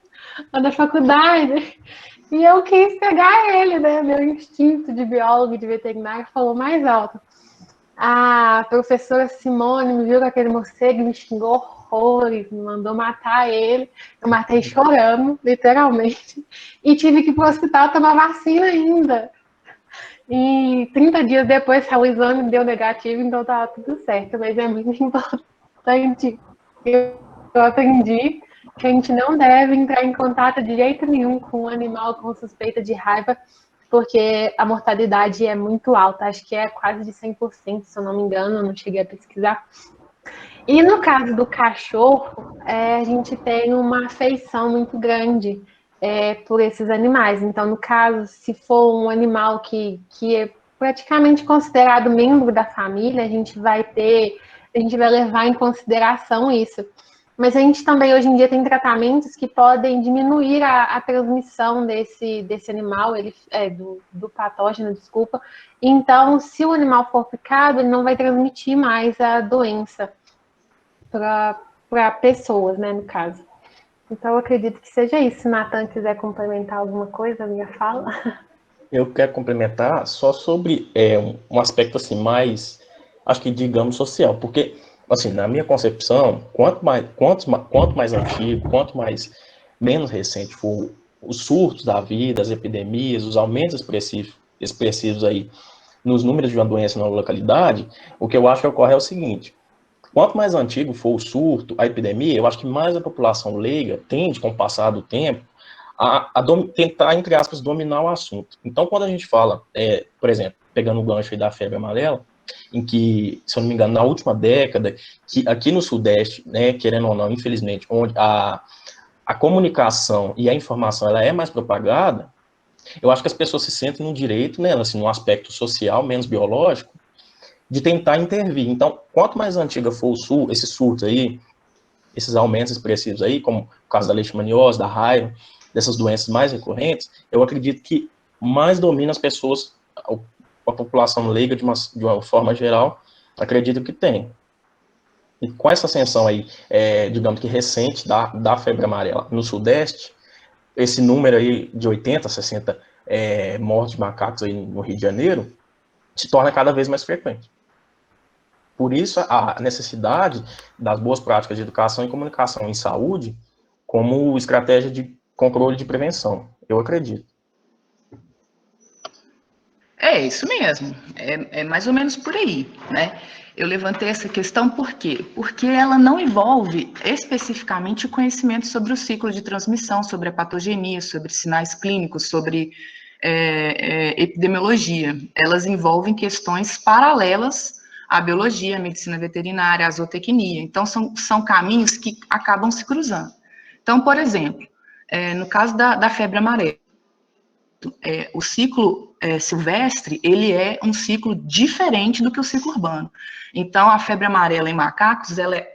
lá na faculdade. E eu quis pegar ele, né? Meu instinto de biólogo e de veterinário falou mais alto. A professora Simone me viu com aquele morcego e me xingou horrores, me mandou matar ele. Eu matei chorando, literalmente. E tive que ir para o hospital tomar vacina ainda. E 30 dias depois saiu o exame, deu negativo, então tava tudo certo. Mas é muito importante. Eu aprendi que a gente não deve entrar em contato de jeito nenhum com um animal com suspeita de raiva, porque a mortalidade é muito alta, acho que é quase de 100%, se eu não me engano, eu não cheguei a pesquisar. E no caso do cachorro, a gente tem uma afeição muito grande por esses animais. Então, no caso, se for um animal que é praticamente considerado membro da família, a gente vai levar em consideração isso. Mas a gente também, hoje em dia, tem tratamentos que podem diminuir a transmissão desse animal, do patógeno, desculpa. Então, se o animal for picado, ele não vai transmitir mais a doença para pessoas, né, no caso. Então, eu acredito que seja isso. Se o Nathan quiser complementar alguma coisa, a minha fala. Eu quero complementar só sobre um aspecto assim mais, acho que digamos social, porque assim na minha concepção, quanto mais antigo, quanto mais menos recente for os surtos da vida, as epidemias, os aumentos expressivos aí nos números de uma doença na localidade, o que eu acho que ocorre é o seguinte: quanto mais antigo for o surto, a epidemia, eu acho que mais a população leiga tende, com o passar do tempo, tentar, entre aspas, dominar o assunto. Então, quando a gente fala, por exemplo, pegando o gancho aí da febre amarela, em que, se eu não me engano, na última década, que aqui no Sudeste, né, querendo ou não, infelizmente, onde a comunicação e a informação ela é mais propagada, eu acho que as pessoas se sentem no direito, né, assim, no aspecto social, menos biológico, de tentar intervir. Então, quanto mais antiga for esse surto aí, esses aumentos expressivos aí, como o caso da leishmaniose, da raiva, dessas doenças mais recorrentes, eu acredito que mais domina as pessoas, a população leiga de uma forma geral, acredito que tem. E com essa ascensão aí, digamos que recente, da febre amarela no Sudeste, esse número aí de 80, 60 mortes de macacos aí no Rio de Janeiro, se torna cada vez mais frequente. Por isso, a necessidade das boas práticas de educação e comunicação em saúde como estratégia de controle de prevenção, eu acredito. É isso mesmo, é mais ou menos por aí, né? Eu levantei essa questão por quê? Porque ela não envolve especificamente o conhecimento sobre o ciclo de transmissão, sobre a patogenia, sobre sinais clínicos, sobre epidemiologia. Elas envolvem questões paralelas à biologia, à medicina veterinária, à zootecnia. Então, são caminhos que acabam se cruzando. Então, por exemplo, no caso da febre amarela, o ciclo silvestre, ele é um ciclo diferente do que o ciclo urbano. Então, a febre amarela em macacos, ela é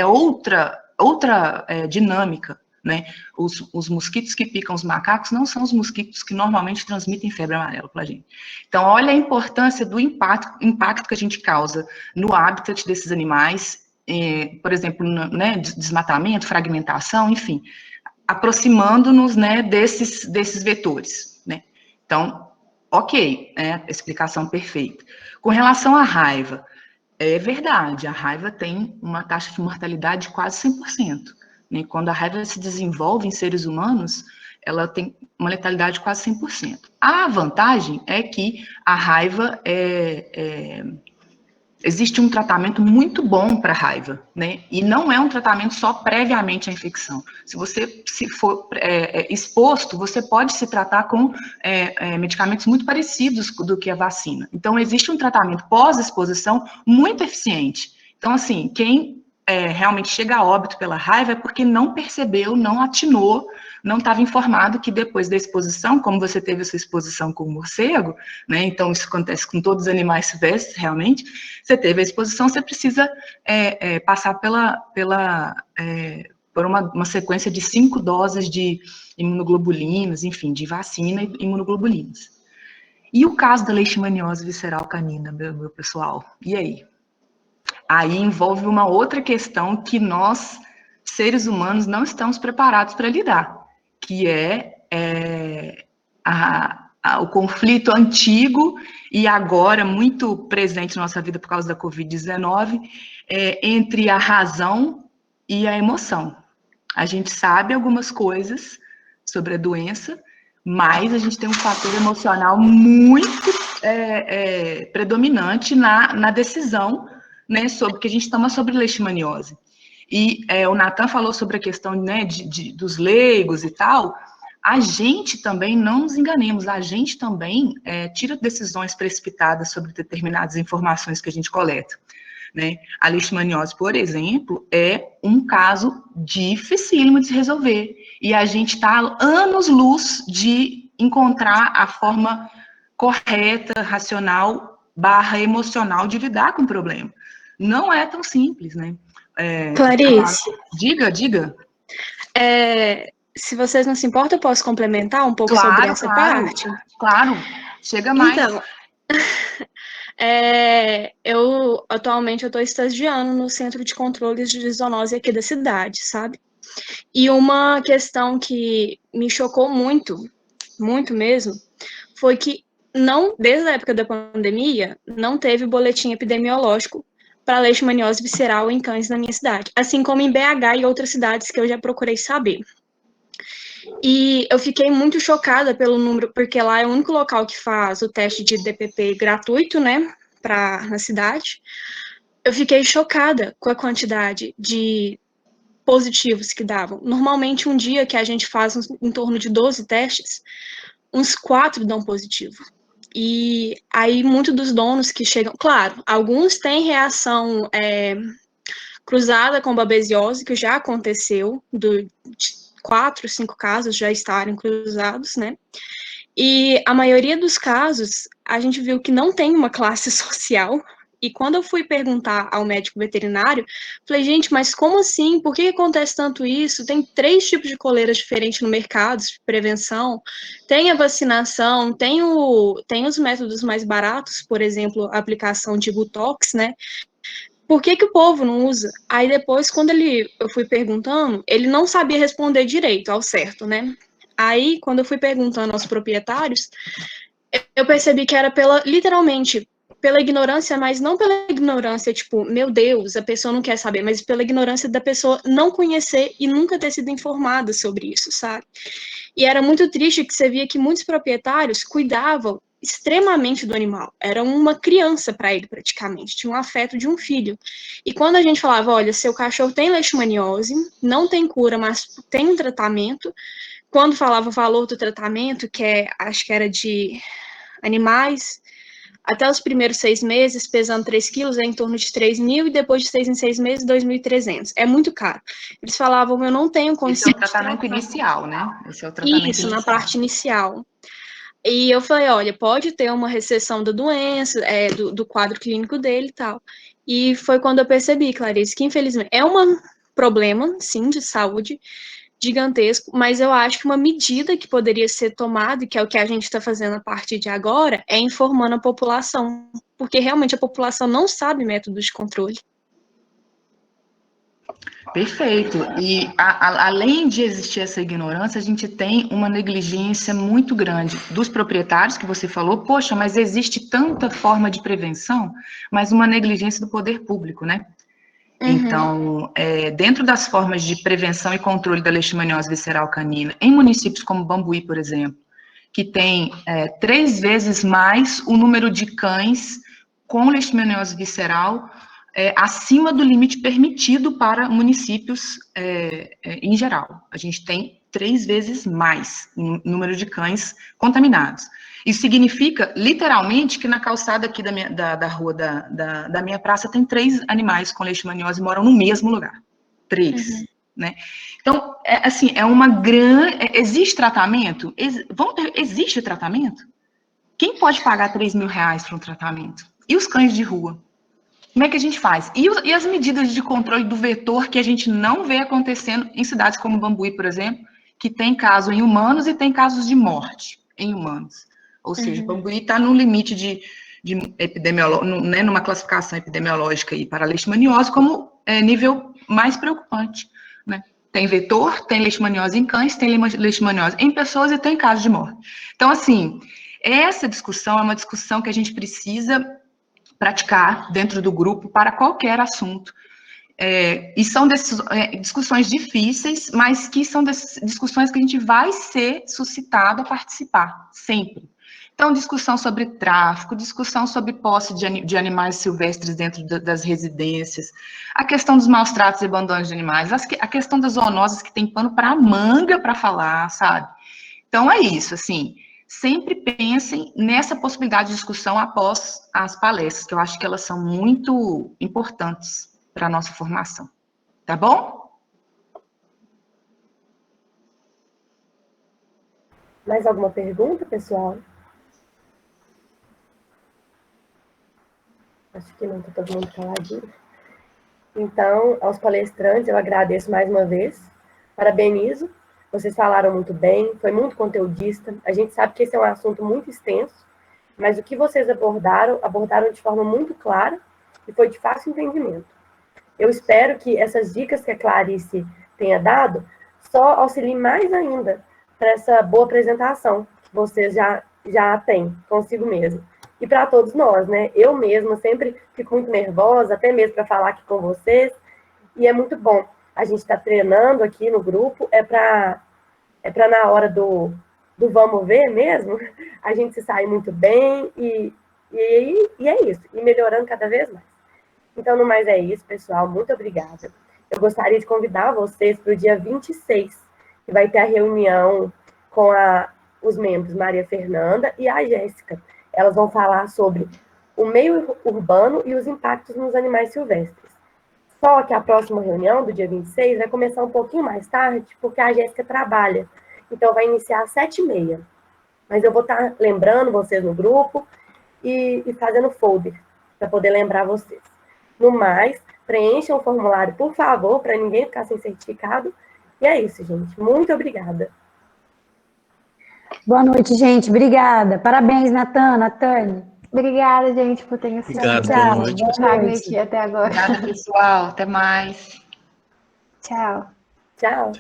outra dinâmica, né? Os mosquitos que picam os macacos não são os mosquitos que normalmente transmitem febre amarela para a gente. Então, olha a importância do impacto que a gente causa no habitat desses animais, por exemplo, né, desmatamento, fragmentação, enfim, aproximando-nos, né, desses vetores, né? Então, ok, explicação perfeita. Com relação à raiva, é verdade, a raiva tem uma taxa de mortalidade de quase 100%. Né? Quando a raiva se desenvolve em seres humanos, ela tem uma letalidade de quase 100%. A vantagem é que a raiva existe um tratamento muito bom para a raiva, né? E não é um tratamento só previamente à infecção. Se você for exposto, você pode se tratar com medicamentos muito parecidos do que a vacina. Então, existe um tratamento pós-exposição muito eficiente. Então, assim, quem realmente chega a óbito pela raiva é porque não percebeu, não atinou, não estava informado que depois da exposição, como você teve essa exposição com o morcego, né? Então, isso acontece com todos os animais silvestres, realmente. Você teve a exposição, você precisa passar foram uma sequência de 5 doses de imunoglobulinas, enfim, de vacina e imunoglobulinas. E o caso da leishmaniose visceral canina, meu pessoal? E aí? Aí envolve uma outra questão que nós, seres humanos, não estamos preparados para lidar, que é o conflito antigo e agora muito presente na nossa vida por causa da Covid-19, entre a razão e a emoção. A gente sabe algumas coisas sobre a doença, mas a gente tem um fator emocional muito predominante na decisão, né, que a gente toma sobre leishmaniose. E o Nathan falou sobre a questão, né, dos leigos e tal. A gente também, não nos enganemos, a gente também tira decisões precipitadas sobre determinadas informações que a gente coleta. Né? A leishmaniose, por exemplo, é um caso dificílimo de se resolver. E a gente está anos-luz de encontrar a forma correta, racional, / emocional de lidar com o problema. Não é tão simples, né? Clarice. Diga. Se vocês não se importam, eu posso complementar um pouco sobre essa parte? Claro, chega mais. Então, atualmente eu estou estagiando no Centro de Controles de Zoonose aqui da cidade, sabe? E uma questão que me chocou muito, muito mesmo, foi que desde a época da pandemia, não teve boletim epidemiológico para leishmaniose visceral em cães na minha cidade, assim como em BH e outras cidades que eu já procurei saber. E eu fiquei muito chocada pelo número, porque lá é o único local que faz o teste de DPP gratuito, né, na cidade. Eu fiquei chocada com a quantidade de positivos que davam. Normalmente, um dia que a gente faz em torno de 12 testes, uns 4 dão positivo. E aí, muitos dos donos que chegam... Claro, alguns têm reação cruzada com babesiose, que já aconteceu, de 4, 5 casos já estarem cruzados, né? E a maioria dos casos, a gente viu que não tem uma classe social. E quando eu fui perguntar ao médico veterinário, falei, gente, mas como assim? Por que acontece tanto isso? Tem 3 tipos de coleiras diferentes no mercado de prevenção. Tem a vacinação, tem os métodos mais baratos, por exemplo, a aplicação de Botox, né? Por que o povo não usa? Aí depois, quando eu fui perguntando, ele não sabia responder direito ao certo, né? Aí, quando eu fui perguntando aos proprietários, eu percebi que era literalmente, pela ignorância, mas não pela ignorância, tipo, meu Deus, a pessoa não quer saber, mas pela ignorância da pessoa não conhecer e nunca ter sido informada sobre isso, sabe? E era muito triste que você via que muitos proprietários cuidavam extremamente do animal. Era uma criança para ele, praticamente. Tinha um afeto de um filho. E quando a gente falava, olha, seu cachorro tem leishmaniose, não tem cura, mas tem um tratamento. Quando falava o valor do tratamento, acho que era de animais, até os primeiros 6 meses, pesando 3 quilos, é em torno de 3.000, e depois de 6 em 6 meses, 2.300. É muito caro. Eles falavam, eu não tenho condição... Esse é o tratamento inicial, né? Esse é o tratamento inicial. Na parte inicial. E eu falei, olha, pode ter uma recessão da doença, do quadro clínico dele e tal. E foi quando eu percebi, Clarice, que infelizmente é um problema, sim, de saúde gigantesco, mas eu acho que uma medida que poderia ser tomada, que é o que a gente está fazendo a partir de agora, é informando a população, porque realmente a população não sabe métodos de controle. Perfeito. E além de existir essa ignorância, a gente tem uma negligência muito grande dos proprietários, que você falou, poxa, mas existe tanta forma de prevenção, mas uma negligência do poder público, né? Uhum. Então, dentro das formas de prevenção e controle da leishmaniose visceral canina, em municípios como Bambuí, por exemplo, que tem 3 vezes mais o número de cães com leishmaniose visceral acima do limite permitido para municípios em geral. A gente tem 3 vezes mais o número de cães contaminados. Isso significa, literalmente, que na calçada aqui da rua da minha praça tem 3 animais com leishmaniose e moram no mesmo lugar. 3, uhum. Né? Então, assim, é uma grande... Existe tratamento? Existe tratamento? Quem pode pagar R$3.000 para um tratamento? E os cães de rua? Como é que a gente faz? E as medidas de controle do vetor que a gente não vê acontecendo em cidades como Bambuí, por exemplo, que tem caso em humanos e tem casos de morte em humanos. Ou seja, Bambuí está no limite de epidemiológico, né, numa classificação epidemiológica aí para leishmaniose como nível mais preocupante, né? Tem vetor, tem leishmaniose em cães, tem leishmaniose em pessoas e tem casos de morte. Então, assim, essa discussão é uma discussão que a gente precisa praticar dentro do grupo para qualquer assunto. E são discussões difíceis, mas que são discussões que a gente vai ser suscitado a participar, sempre. Então, discussão sobre tráfico, discussão sobre posse de animais silvestres dentro das residências, a questão dos maus tratos e abandonos de animais, a questão das zoonoses que tem pano para manga para falar, sabe? Então, é isso, assim, sempre pensem nessa possibilidade de discussão após as palestras, que eu acho que elas são muito importantes para a nossa formação. Tá bom? Mais alguma pergunta, pessoal? Acho que não, está todo mundo caladinho. Então, aos palestrantes, eu agradeço mais uma vez. Parabenizo. Vocês falaram muito bem, foi muito conteudista. A gente sabe que esse é um assunto muito extenso, mas o que vocês abordaram de forma muito clara e foi de fácil entendimento. Eu espero que essas dicas que a Clarice tenha dado só auxiliem mais ainda para essa boa apresentação que vocês já têm consigo mesmo. E para todos nós, né? Eu mesma sempre fico muito nervosa, até mesmo para falar aqui com vocês, e é muito bom. A gente está treinando aqui no grupo, é para na hora do vamos ver mesmo, a gente se sair muito bem, e é isso, e melhorando cada vez mais. Então, no mais é isso, pessoal, muito obrigada. Eu gostaria de convidar vocês para o dia 26, que vai ter a reunião com os membros Maria Fernanda e a Jéssica. Elas vão falar sobre o meio urbano e os impactos nos animais silvestres. Só que a próxima reunião, do dia 26, vai começar um pouquinho mais tarde, porque a Jéssica trabalha. Então, vai iniciar às 7h30. Mas eu vou estar lembrando vocês no grupo e fazendo folder, para poder lembrar vocês. No mais, preencham o formulário, por favor, para ninguém ficar sem certificado. E é isso, gente. Muito obrigada. Boa noite, gente. Obrigada. Parabéns, Natan, Natane. Obrigada, gente, por terem Obrigado, assistido. boa noite. Wagner aqui até agora. Obrigada, pessoal. Até mais. Tchau. Tchau.